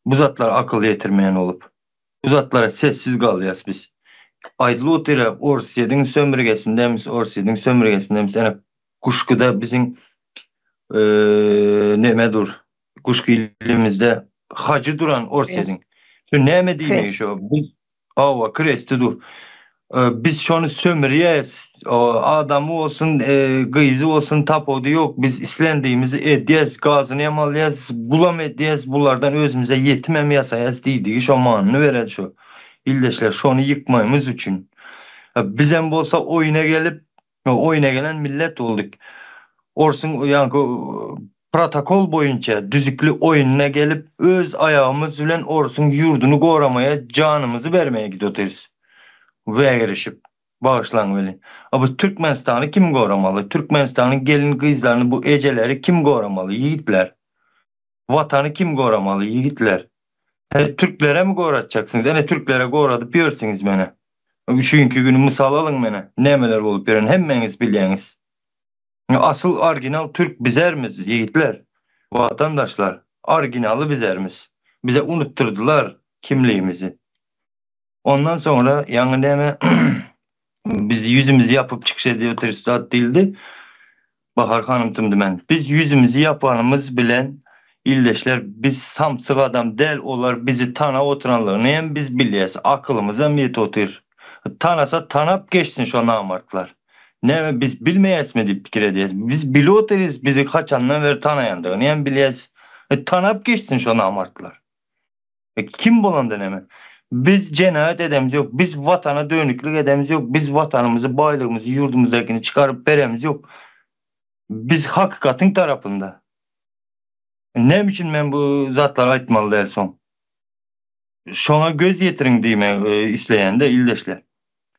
Bu zatlar akyl ýetirmeýän olup. Bu zatlara sessiz galýas biz. Aýdyl otyra Orsiýadyň sömürgesindemiz, Orsiýadyň sömürgesindemiz. Ene Kuşkuda bizim näme dur? Kuşku ilimizde hacı duran Orsiýadyň. Şu näme diýmek şo? Biz awa kresti dur. Biz şonu sömürýäs. Adamı olsun, gyzy olsun tapody yok. Biz islendiğimizi edýäs, gazyny ýamalýas, gulam edýäs, bulardan özümüze yetimem ýasaýas diýdigi şo manyny berer şo. İldeşler şonu yıkmamız üçün. Bizem bolsa oyuna gelip oyuna gelen millet olduk. Orsun yani protokol boyunca düzüklü oyununa gelip öz ayağımız bilen Orsun yurdunu goramaya canımızı vermeye gidiyoruz. Ve girişip bağışlan böyle. Ama Türkmenistan'ı kim goramalı? Türkmenistan'ın gelin kızlarını bu eceleri kim goramalı? Yiğitler. Vatanı kim goramalı? Yiğitler. Türklere mi goratacaksınız? Türklere goradıp yiyorsunuz beni. Şunkü günü misal alın beni. Nemeler olup yerin hemmeniz bilýäňiz. Asıl orijinal Türk bizermiz yiğitler. Vatandaşlar. Orijinalı bizermiz. Bize unutturdular kimliğimizi. Ondan sonra yani neme biz yüzümüzü yapıp çıkış ediyoruz zat değildi. Bahar hanımtımdı ben. Biz yüzümüzü yapanımız bilen ildeşler biz samsık adam del olar bizi tana oturanlar. Neyem biz biliyes akılımıza miyet otur. Tanasa tanap geçsin şu namartlar. Ne biz bilmeyes mi deyip fikir ediyes. Biz bili oturuz bizi kaçandan ver tanayandı. Neyem biliyes. Tanap geçsin şu namartlar. Kim bolandı neme? Biz cenayet edemiz yok. Biz vatana dönüklük edemiz yok. Biz vatanımızı, baylığımızı, yurdumuzdakini çıkarıp beremiz yok. Biz hakikatin tarafında. Ne için ben bu zatları aytmalı der son. Şona göz yetirin diyme isleyen de ildeşler.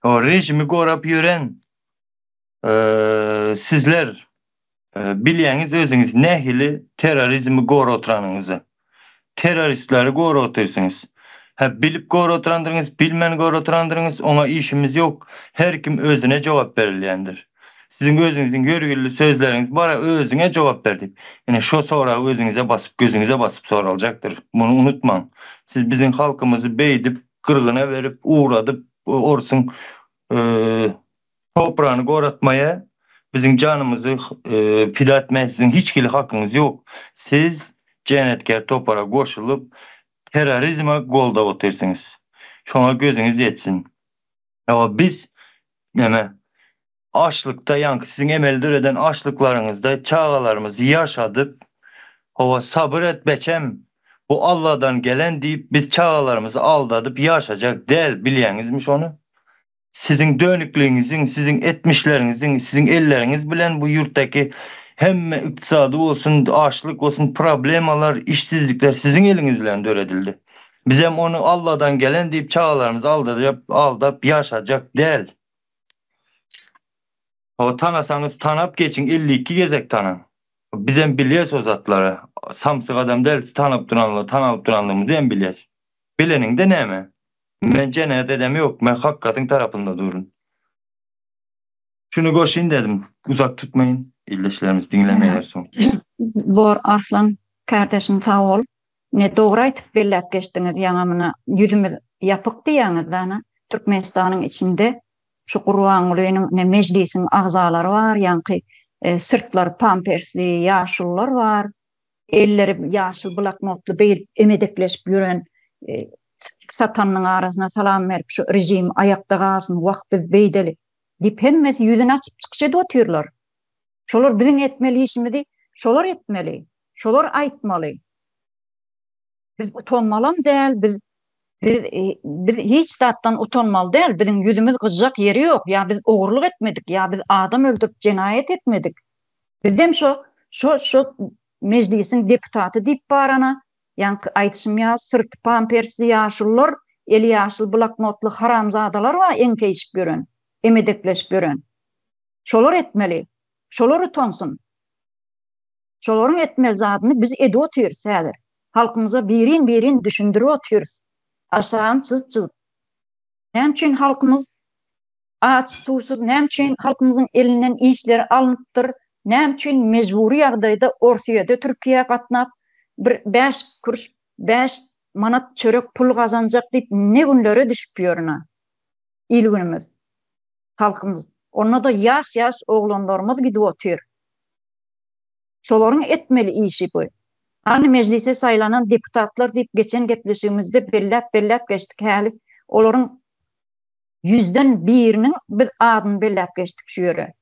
O rejimi gorap yören sizler bilýäňiz özüňiz nähili terrorizmi gora oturanıňyzy. Teröristleri gora otursunuz. Bilip gora oturandırınız, bilmen gora oturandırınız, ona işimiz yok. Her kim özüne cevap verilýändir. Sizin özünüzün görgülü sözleriniz bara özüne cevap verdi. Yani şu sonra özünüze basıp gözünüze basıp sorulacaktır. Bunu unutmam. Siz bizim halkımızı beydip kırgına verip uğradıp Orsun toprağını goratmaya bizim canımızı fida etmeye sizin hiçbir hakkınız yok. Siz cennetkar toprağa koşulup terörizme golda otursunuz. Şuna gözünüz yetsin. Ama biz açlıkta yankı sizin emelde eden açlıklarınızda çağalarımızı yaşadıp hava sabır et beçem bu Allah'dan gelen deyip biz çağalarımızı aldadıp yaşayacak değil bilýäňizmiş onu. Sizin dönüklüğünüzün, sizin etmişlerinizin, sizin elleriniz bilen bu yurttaki hem iktisadi olsun, açlık olsun, problemalar, işsizlikler sizin eliniz bilen döredildi. Biz hem onu Allah'dan gelen deyip çağalarımızı aldap yaşayacak değil. O tanasanız tanap geçin 52 gezek tanan. Biz hem bilyes o zatları. Samsık adam değil tanıp duranlığımızı hem bilyes. Bilenin de neyme? Ben cennet edem yok. Ben hakikatin tarafında durun. Şunu koşayım dedim. Uzak tutmayın. İlleşlerimiz dinlemeyer son. Bor Arslan kardeşim sağ ol. Ne doğru aytıp bellep geçtiniz yanımına. Yüzümüz yapık diýäňiz dana. Türkmenistan'ın içinde şu Kurwan Ulynyň ne meclisin agzalary var, ýa-ni sırtlar pampersli ýaşullar var. Elleri ýaşyl bloknotly beýil emedekleşip ýören satanyň arasına salam berip şu rejim ayakda galsyn, wagt biz beýdeli dip hemmesi ýüzüni açyp çykyşdy otyrlar. Şolar biziň etmeli işimizi, şolar etmeli. Şolar aýtmaly. Biz utanmalam däl, biz hiç zatdan utanmaly däl. Biziň ýüzümüz gyzjak ýeri ýok. Ya biz ogurluk etmedik, ya biz adam öldürip cenayet etmedik. Bizden şu meclisin deputaty dip barana, ýa-ni aýdyşym ýa sırt pampersli ýaşullar, eli ýaşyl bloknotly haramzadalar var enkeýişip gören. emedekleşip gören. Şolar etmeli. Şolar utansun. Şoların etmeli zatını biz edi otuyoruz häzir. Halkımıza birin düşündürüp otuyoruz. Aşağın çızıp. Näme üçin halkımız aç tuğsuz, näme üçin halkımızın elinden işleri alınıptır, näme üçin mecburi ýagdaýda Orsiýada Türkiýe gatnap bir 5 kuruş 5 manat çörek pul kazanacak diýip ne günlere düşüp ýörüna. İl günümüz halkımız. Onda da yaş oglanlarymız gidip otur. Şolaryň etmeli işi bu. Hani meclise saylanan deputatlar diýip geçen gepleşigimizde bellep geçdik häli. Olaryň 100'den birinin biz adyny bellep geçdik şu ýere.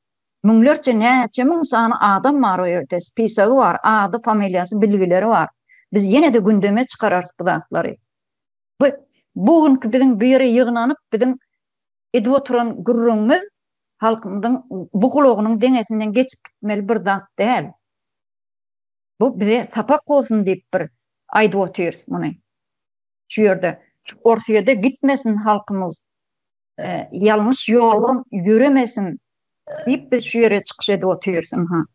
Müňlerçe näçe müň sany adam bar o ýerde, spisagy var, ady, familiýasy, bilgileri var. Biz yine de gündeme çıkararız bu daklary. Bugünkü bizim bir yere yığınanyp bizim edip oturan gurrumyz halkymyzyň bu kulağının deňesinden geçip gitmeli bir zat däl. Bu bize sapak bolsun diýip bir aýdyp oturýarys muny. Şu ýerde Orsiýada gitmesin halkymyz. Yanlış ýoldan ýüremesin diýip biz şu ýere çykyş edip oturýarys.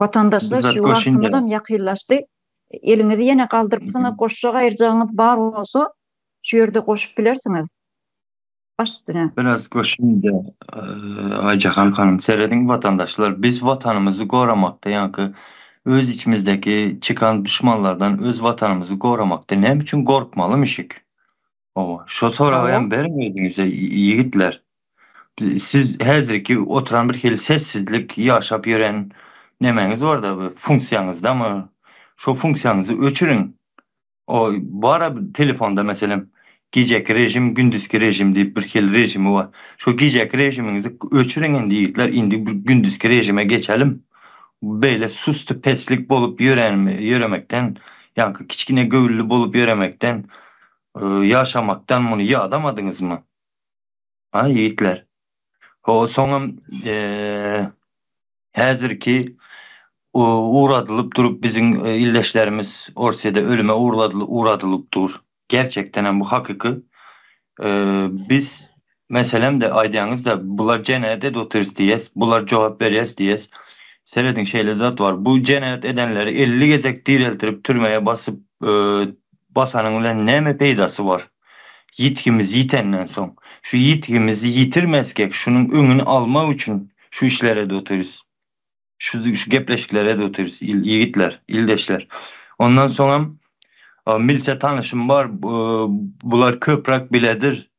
Vatandaşlar şu wagtymyzdan ýakynlaşdy. Elinizi ýene galdyrypsyňyz, goşşak aýyrjagyňyz bar bolsa, şu ýerde goşup bilersiňiz. Başdyna. Biraz goşunca Aýjahan hanım seredin vatandaşlar biz vatanymyzy goramakda ýa-ni öz içimizdeki çıkan düşmanlardan öz vatanymyzy goramakda näme üçin gorkmalymışyk? Şo soraýan bermeýdiňiz ýigitler. Siz häzirki oturan bir hel sessizlik ýaşap ýören nemeňiz bar da bu funksiýaňyzdamy? Şo funksiýaňyzy öçürin. O bara telefonda meselem geceki rejim, gündüzki rejim diýip bir hel rejimi var. Şo geceki rejimiňizi öçürin diýipler. Indi bir gündüzki rejime geçelim. Beýle sustu peslik bolup ýöremekden, ýa-ni kiçkine göwüllü bolup ýöremekden, ýaşamakdan muny ýadamadыңyzmy? Ha, ýigitler. O soňam häzirki uğradylyp durup bizim ildeşlerimiz Orsiýada ölüme uğradylyp dur. Gerçekten hem bu hakyky. Biz meselem de aýdýaňyz da bular jenäýet edip oturýar diýes, bular jogap berýär diýes. Seredin şeýle zat var. Bu jenäýet edenleri 50 gezek direltirip türmeye basyp basanyň bilen näme peýdasy bar? Ýitkimiz ýitenden soň şu ýitkimizi ýitirmesgek şunun öňüni almak üçin şu işlere de oturýarys. Şu gepleşiklere de oturýarys ýigitler, ildeşler. Ondan soňra milse tanışym bar, bular köprak biledir.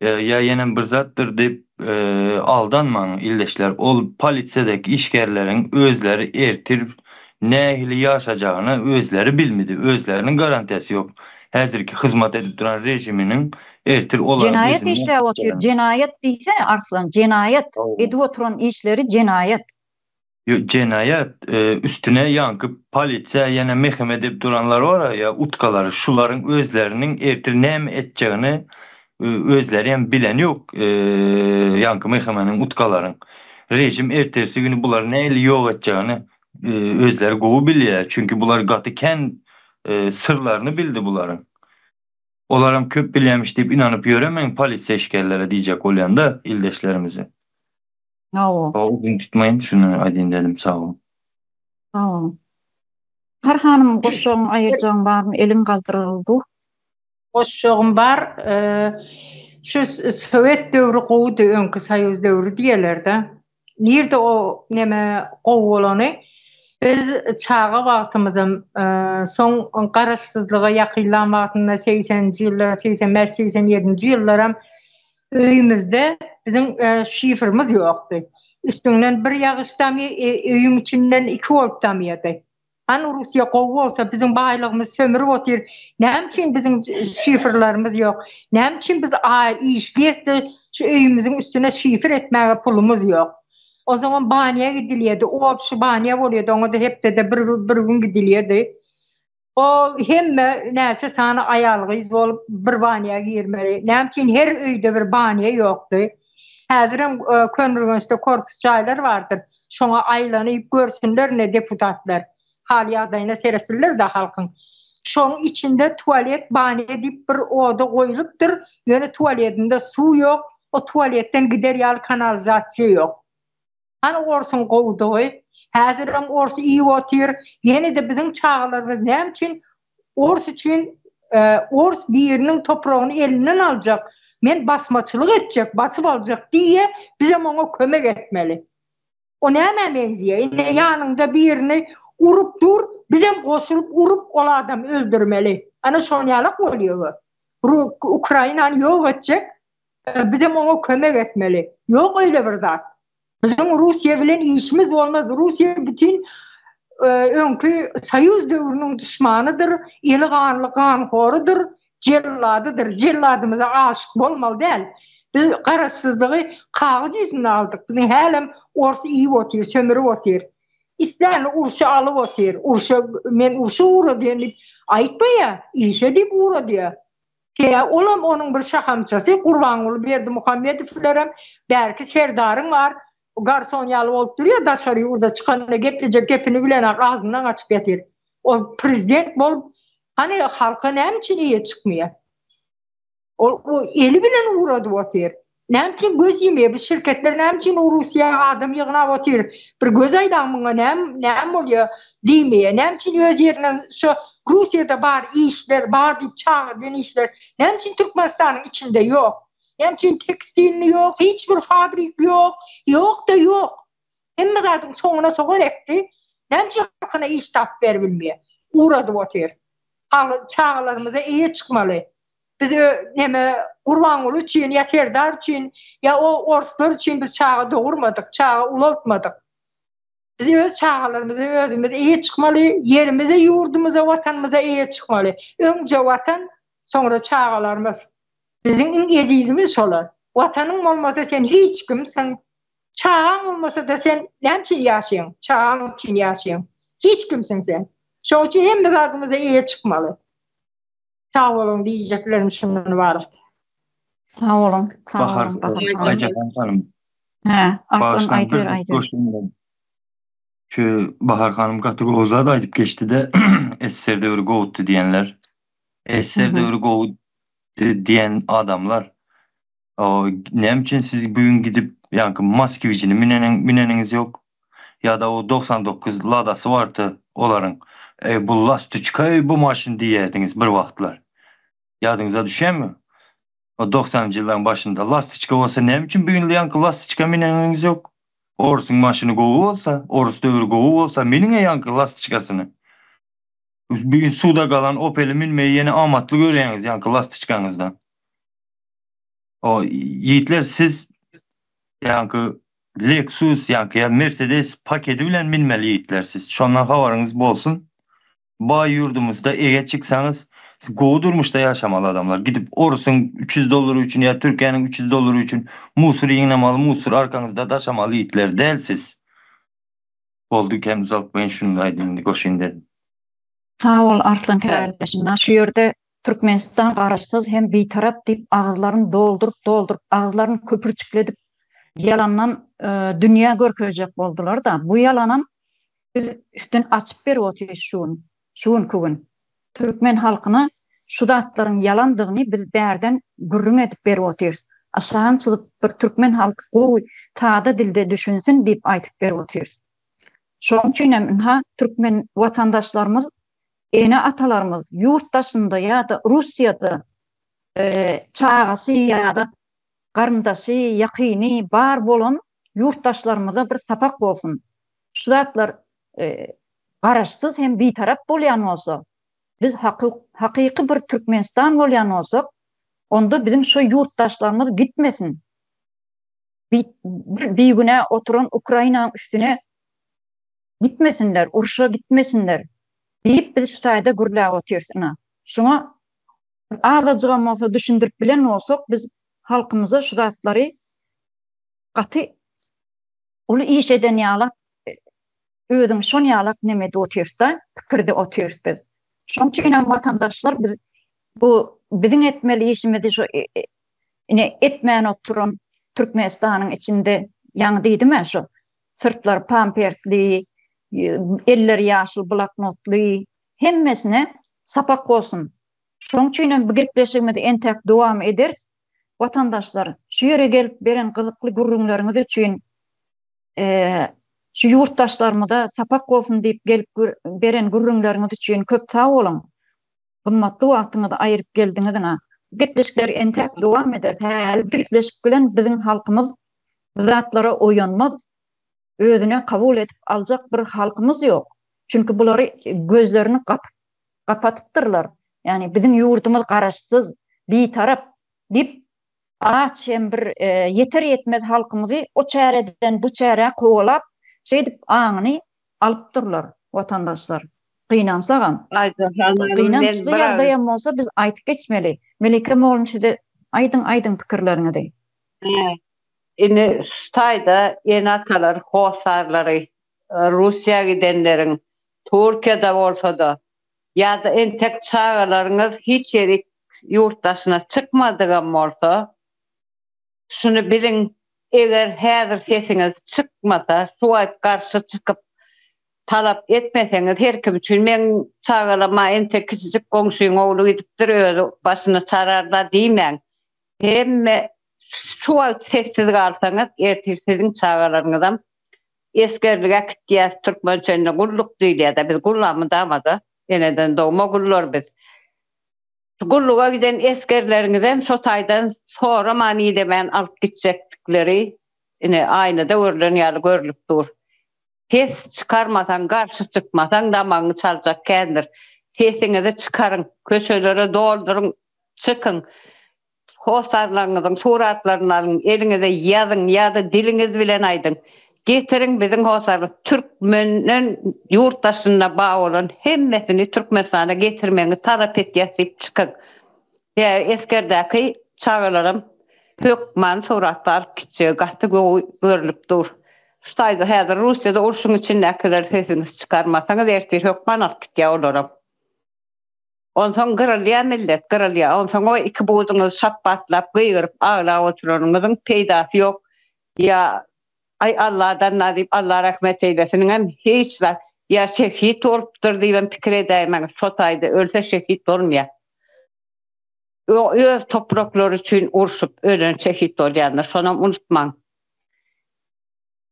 Ya ýene bir zatdyr diýip aldanmaň ildeşler. Ol polisiýadäki işgerleriň özleri ertir nähili ýaşajagyny özleri bilmedi. Özleriniň garantiýasy ýok. Häzirki hyzmat edip duran rejiminiň ertir olar. Jenayet işläp otur. Jenayet diýse Arslan, jenayet edip oturan işleri jenayet. Jenayet üstüne ýa-ni polisiýa ýene mehkem edip duranlar bar ya, utkalary şularyň özleriniň ertir näme etjegini özleri hem bilen ýok. Ýa-ni mehkemeniň utkalaryň rejim ertesi günü bular näle ýok etjegini özleri gowy bilýär. Çünki bular gaty ken sırlarını bildi buların. Olaram köp bilýärmiş diýip inanyp ýöremeň polisiýa işgerlere diýjek bolýanda ildeşlerimizi. O gün tutmayın şunu aydın dedim sağ olun. Sağ olun. Tarhanım goşşogyň aýyrjagyň barmy? Elin galdyryldy. Goşşogum bar. Şu Sowet döwri gowdy, öňkü Soýuz döwri diýerler-de. Nirde o neme gowy bolany? Biz çağa wagtymyzda soň garaşsyzlyga ýakynlan wagtynda 80-nji ýyllar, 85-87-nji ýyllar öýümizde bizim şifrimiz ýokdy. Üstünden bir ýagyşdamy öýüň içinden 2 bolup damýady. An Russiýa gowy bolsa bizim baýlygymyz sömürip otur. Näme üçin bizim şifrlarymız ýok? Näme üçin biz işleýärdi şu öýümizin üstüne şifr etmäge pulumuz ýok? O zaman baňya gidilýärdi. O şu baňya bolýardy, oňa da hepde bir gün gidilýärdi. O hemme näçe sana aýalgyz bolup bir baňya girmeli. Näme üçin her öýde bir baňya ýokdy? Häzirim könülgünçde korpus jaýlar bardyr. Şoňa aýlanyp görsünler ne deputatlar. Hal ýagdaýyna seresiller de halkyň. Şoň içinde tualet baňya diýip bir oda goýulypdyr. Ýöne tualetinde su ýok. o tuvaletten gider ýaly kanalizasiýa ýok. Hani orsun gowdugy, häzirem orsu iyi otyr, ýene de biziň çağlarymyz näme üçin ors üçin ors biriniň topragyny elinden aljak, men basmaçylyk etjek, basyp aljak diýe bize oňa kömek etmeli. O näme benziýär? Ýanynda birini urup dur, bizem goşulyp urup ol adam öldürmeli. Ana şoňalyk bolýar. Ukrainany ýok etjek, bizem oňa kömek etmeli. Ýok öýle bir zat. Bizim Rusya bilen işimiz olmaz. Rusya bütün önkü Soyuz döwrüniň düşmanydyr, eli ganly ganhorudur, jelladydyr. Jelladymyza aşyk bolmaly däl. Biz garaşsyzlygy kağıt ýüzüne aldyk. Biziň hälem orsu iyi otyr, sömürip otyr. İsläni urşa alyp otyr. Men urşa uğrady diýip aýtmaýa, işe diýip uğrady diýär. Olam onuň bir şahamçasy Gurbanguly Berdimuhammedowlerem belki serdaryň var. Garson ýaly bolup durýar, daşary urda çykanda gepini bilen ağzyndan açyp ýatyr. O prezident bolup, hani halka näme üçin iýe çykmaýar? O eli bilen uğradyp otyr. Näme üçin göz ýemýär? Bu şirketler näme üçin Russiýa adam ýygnap otyr? Bir göz aýdanmaňa näme bolýar diýmeýär? Näme üçin öz ýerinden şu Russiýada bar işler, bar diýip çağırýan işler, näme üçin Türkmenistanyň içinde ýok? Näme üçin tekstilni ýok, hiç bir fabrik ýok, ýok da ýok. Hemme zadyň soňuna soňa ekdi. Näme üçin halkyna iş tap berbilmeýär? Uğradyp otyr. Çağlarymyza iýe çykmaly. Biz näme Gurbanguly üçin, ýa Serdar üçin, ýa o orslar üçin biz çağa dogurmadyk, çağa ulatmadyk. Biz öz çağlarymyza özümiz iýe çykmaly, ýerimize, ýurdumyza, watanymyza iýe çykmaly. Öňce watan, soňra çağlarymyz. Bizim edilimiz şolar. Watanyň bolmasa sen hiç kimsin. Çağan olmasa da sen näme üçin ýaşaýan? Çağan üçin ýaşaýan. Hiç kimsin sen. Şo üçin hemme zadymyza iýe çykmaly. Sağ olun diýjeklerim şundan barat. Sağ olun. Bahar Aýjahan hanım. Artan aýdyr. Şu Bahar hanım gaty gowza da aýdyp geçdi de SSR döwrü gowutdy diýenler. SSR döwrü gowut diyen adamlar näme üçin siz bugün gidip ýa-ni Moskwiçini mineniňiz ýok ýa-da o 99 Ladasy bardy olaryň bu Lastiçka bu maşyn diýerdiňiz bir wagtlar. Ýadyňyza düşenmi? O 90-njy ýyllaryň başynda Lastiçka bolsa näme üçin bugün ýa-ni Lastiçka mineniňiz ýok? Orsuň maşyny gowy bolsa, Orus döwrü gowy bolsa meniňe ýa-ni Lastiçkasyny. Bugün suda galan Opel'i minmeyi yeni amatlı görüyorsunuz yani Lastiçkanızdan. O yiğitler siz yani Lexus yani Mercedes paketi bilen minmeli yiğitler siz. Şondan havarınız bolsun. Bay yurdumuzda ege çıksanız goğudurmuş yaşamalı adamlar. Gidip Orus'un $300 için ya Türkiye'nin $300 için musur yiğnemalı musur arkanızda taşamalı yiğitler değil siz. Oldu ki hem uzaltmayın şunu aydınlık koşun dedim. Sağ ol Arslan kardeşim. Şu yerde Türkmenistan garaşsız hem bir taraf deyip ağızlarını doldurup ağızlarını köpürçükledip yalandan dünya görköyecek oldular da bu yalanan biz üstün açıp berip otyryş şuun kugün. Türkmen halkına şu datların yalandığını biz bärden gürrün edip berip otyryş. Aşağın çyzyp bir Türkmen halkı gowy taada dilde düşünsün deyip aýtyp berip otyryş. Şoň üçin hem Türkmen vatandaşlarımız ene atalarımız yurttaşında ya da Rusya'da çağası ya da garyndaşy, ýakyny bar bolan yurttaşlarymyza bir sapak bolsun. Şu zatlar garaşsyz hem bir taraf bolýan bolsa, biz hakyky bir Türkmenistan bolýan bolsak, onda bizim şu yurttaşlarymız gitmesin. Bir güne oturan Ukraina üstüne gitmesinler, uruşa gitmesinler. Deyip biz şu taýda gürläp otyrsana. Şuna ağzajygam bolsa düşündirip bilen bolsak biz halkymyza şu zatlary gaty uly iş eden ýaly özüň şon ýaly neme otyrsda pikirde otyrs biz. Şoň üçin vatandaşlar biz bu biziň etmeli işimizi şu etmän oturan Türkmenistanyň içinde ýaňy diýdimi şu sırtlar pampersli eller ýaşyl bloknotly hemmesine sapak bolsun. Şoň üçin bu giripleşigimiz entek dowam eder. vatandaşlar şu yere gelip beren kızıklı gurrunlarını üçün şu yurttaşlarımı da sapak olsun deyip gelip beren gurrunlarını üçün köp sağ olun. Gymmatly wagtyňyzy aýryp geldiňizine gepleşikler entek dowam eder. Her gepleşik bilen biziň halkymyz zatlara oýanmaz, özüne kabul edip aljak bir halkymyz ýok. Çünki bulary gözlerini kapatypdyrlar. Yani biziň ýurdumyz garaşsyz, bitarap dip aç hem bir yeter yetmez halkymyzy o çäreden bu çäre kowlap şeýdip aňyny alypdyrlar watandaşlar. Gynansagan. Gynançly ýagdaýam bolsa biz aýtyp geçmeli. Melike Moğolun size aydın pikirlerini de. Ine Ştaýda enatalar, hosarlary, Russiýa gidenleriň, Türkiýede bolsa da ýa-da entek çağalaryňyz hiç ýeri ýurtdaşyna çykmadygan bolsa, şunu biliň, eger häzir sesiňiz çykmasa, şuwa garşy çykyp talap etmeseňiz her kim üçin men çağalama entek kiçijik goňşuň ogly gidipdir, özi başyna çararda diýmän. Hemme şuwa sessiz galsaňyz ertir siziň çağalaryňyzdan eskerlige kitýär türkmençeňde gulluk diýilýär. Biz gullamydamada eneden dogma gullar biz. Gulluga giden eskerleriňizden şo taýdan sonra mani demän alyp gitjekleri ine aýnyda görülen görülüp dur. Ses çıkarmasan, garşı çıkmasan damaňy çaljak kendir. Sesiňizi çıkarın, köşelere doldurun, çıkın. Hosarlaryňyzyň suratlaryny alyň, eliňize ýazyň ýa-da diliňiz bilen aýdyň. Getirin biziň hosarly türkmenden ýurtdaşyna baý bolan hemmesini Türkmenistana getirmeňi tarap etýär çykyn. Ýa eskerdäki çağalarym hökman suratlar kiçi gaty görülüp dur. Ştaýda häzir Russiýada urşuň üçin näkeler sesiniz çıkarmasaňyz ertir hökman alyp gitýär olaram. Onsoň gyrylýar millet, gyrylýar. Onsoň o iki buýduňyzy şappatlap, gyýryp, ağlap oturanyňyzyň peýdasy ýok. Ya ay Allah'dan nadip Allah rahmet eylesin. Hem hiç zat ya şehit olupdur diýen pikir edäýmen. Şo taýda ölse şehit bolmaýar. O öz topraklar üçin urşup ölen şehit bolýanlar. Şonu unutmaň.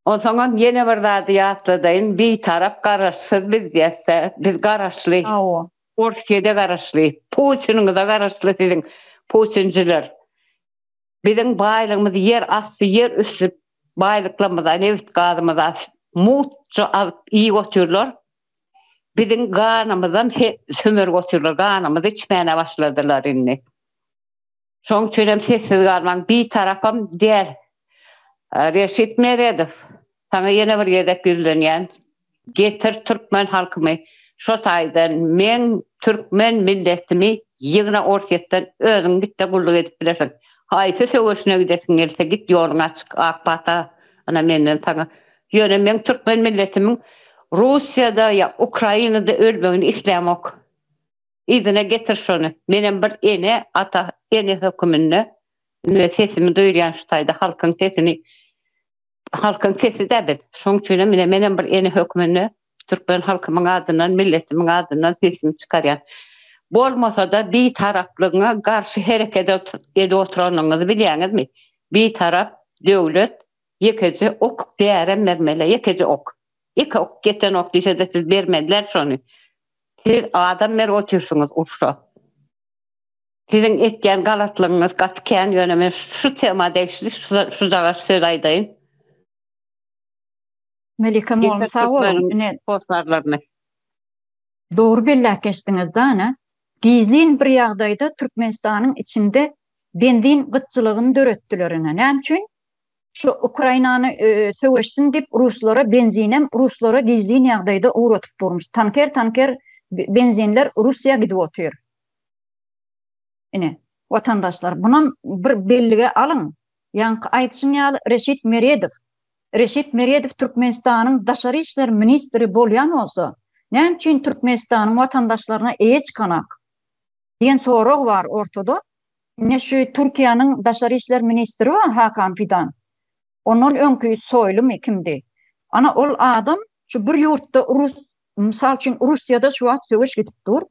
Onsoň ýene bir zat ýatladyň. Bir tarap garaşsyz biz ýetse, biz garaşly. Orkiýede garaşly. Puçynyň da garaşly diýiň. Puçynjylar. Biziň baýlygymyz yer asty, yer üstü baýlyklarymyza, neft gazymyza mutça iyi götürler. Biziň ganymyzdan sömür götürler, ganymyzy içmäne başladylar indi. Şoň üçin hem sessiz galmaň bir tarapam diýer. Reşit Meredov, sana ýene bir ýerde güldürýän. Getir türkmen halkymy, şo taýdan men türkmen milletimi ýygyna ortaýetden özüň gitde gulluk edip bilersiň. Haýsy söwüşine gidesiň gelse git ýoluň açyk akbata ana menden sana ýöne men türkmen milletimiň Russiýada ýa Ukrainada ölmegini islämok. İzine getir şonu. Menen bir ene ata ene hökümünde sesimi duýurýan şu taýda halkyň sesi däbet. Şoň üçin menen bir ene hökümünde türkmen halkymyň adyndan, milletimiň adyndan sesimi çykarýan. Bolmasa da bir taraplygyna garşy hereket edip oturanyňyzy bilýäňizmi? Bir tarap döwlet ýekeci ok dären mermele, ýekeci ok. İki ok geten ok diýse de siz bermediler şonu. Siz adam mer otursunuz urşa. Sizin etken galatlygyňyz gatken ýönemi şu temada şu jaga söz aýdaýyn. Melike Moğolun sağ olun. Doğru bellek geçtiňiz da, gizlin bir ýagdaýda Türkmenistanyň içinde bendin gıtçylygyny döretdilerine. Näme üçin? Şu Ukrainany söwüşsin dip ruslara benzinem, ruslara gizlin ýagdaýda uğratyp durmuş. Tanker benzinler Russiýa gidip otur. Ine, vatandaşlar, bunun bir bellige alın. Yankı aýdyşyň ýaly Reşit Meredov Türkmenistanyň daşary işler ministri bolýan bolsa, näme üçin Türkmenistanyň watandaşlaryna eýe çykanak diýen sorag bar ortada. Ne şu Türkiýanyň daşary işler ministri Hakan Fidan. Onun öňkü soýlum kimdi? Ana ol adam şu bir ýurtda misal üçin Russiýada şu wagt söwüş gidip dur.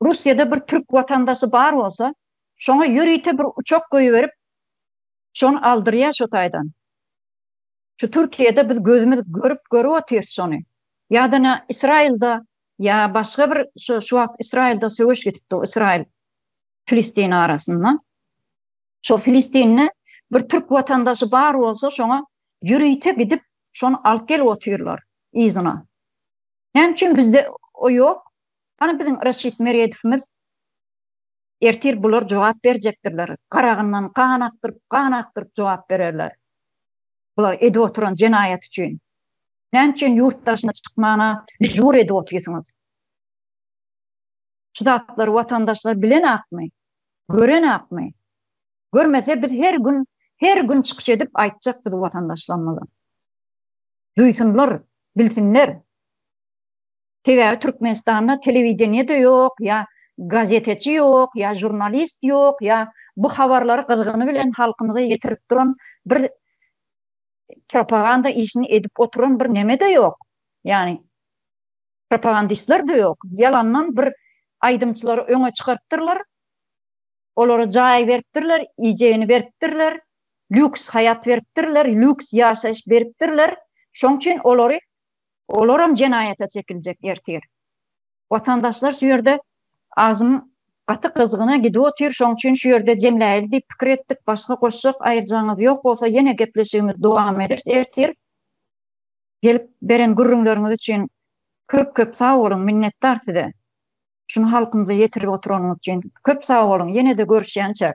Russiýada bir Türk watandaşy bar bolsa, şoňa ýürüýte bir uçak goýup berip şonu aldırýar şu taýdan. Şu Türkiýede biz gözümüz görüp otyrs şonu. Ýa-da İsrailda ya başga bir şu wagt İsrailda söwüş gitipdi, Israil Filistin arasynda. Şu Filistinne bir Türk vatandaşy bar bolsa şoňa ýürüýte gidip şonu alyp gelip otyrlar izyna. Näme üçin bizde o ýok? Ana bizim Raşid Meredowimiz ertir bular jogap berjekdirler. Qaragyndan kan aktyryp jogap bererler. Bular edip oturan jenaýat üçin. Näme üçin ýurtdaşyna çykmana mejbur edip oturýarsyňyz? Şu zatlar vatandaşlar bilen akmy, gören akmy. Görmese biz her gün çykyş edip aýtjak biz vatandaşlarymyza. Duýsunlar, bilsinler. TV Türkmenistan'da televizyonda yok, ya gazeteci yok, ya jurnalist yok, ya bu habarları kızgını bilen halkımıza getirip duran bir propaganda işini edip oturan bir neme de yok. Yani propagandistler de yok. Yalandan bir aydımçıları öňe çykartdyrlar. Olara jaý beripdirler, ijegini beripdirler, lüks hayat beripdirler, lüks ýaşaýyş beripdirler. Şoň üçin olaram jenaýata çekiljek ertir. Vatandaşlar şu ýerde azım gaty kızgyna gidip otyr, şoň üçin şu ýerde jemläýil diýip pikir etdik, başga goşjak aýyrjaňyz ýok bolsa ýene gepleşigimiz dowam eder ertir. Gelip beren gürrüňleriňiz üçin köp sag bolun, minnetdar size. Şunu halkymyza ýetirip oturanyňyz üçin köp sag bolun, ýene de görüşýänçek.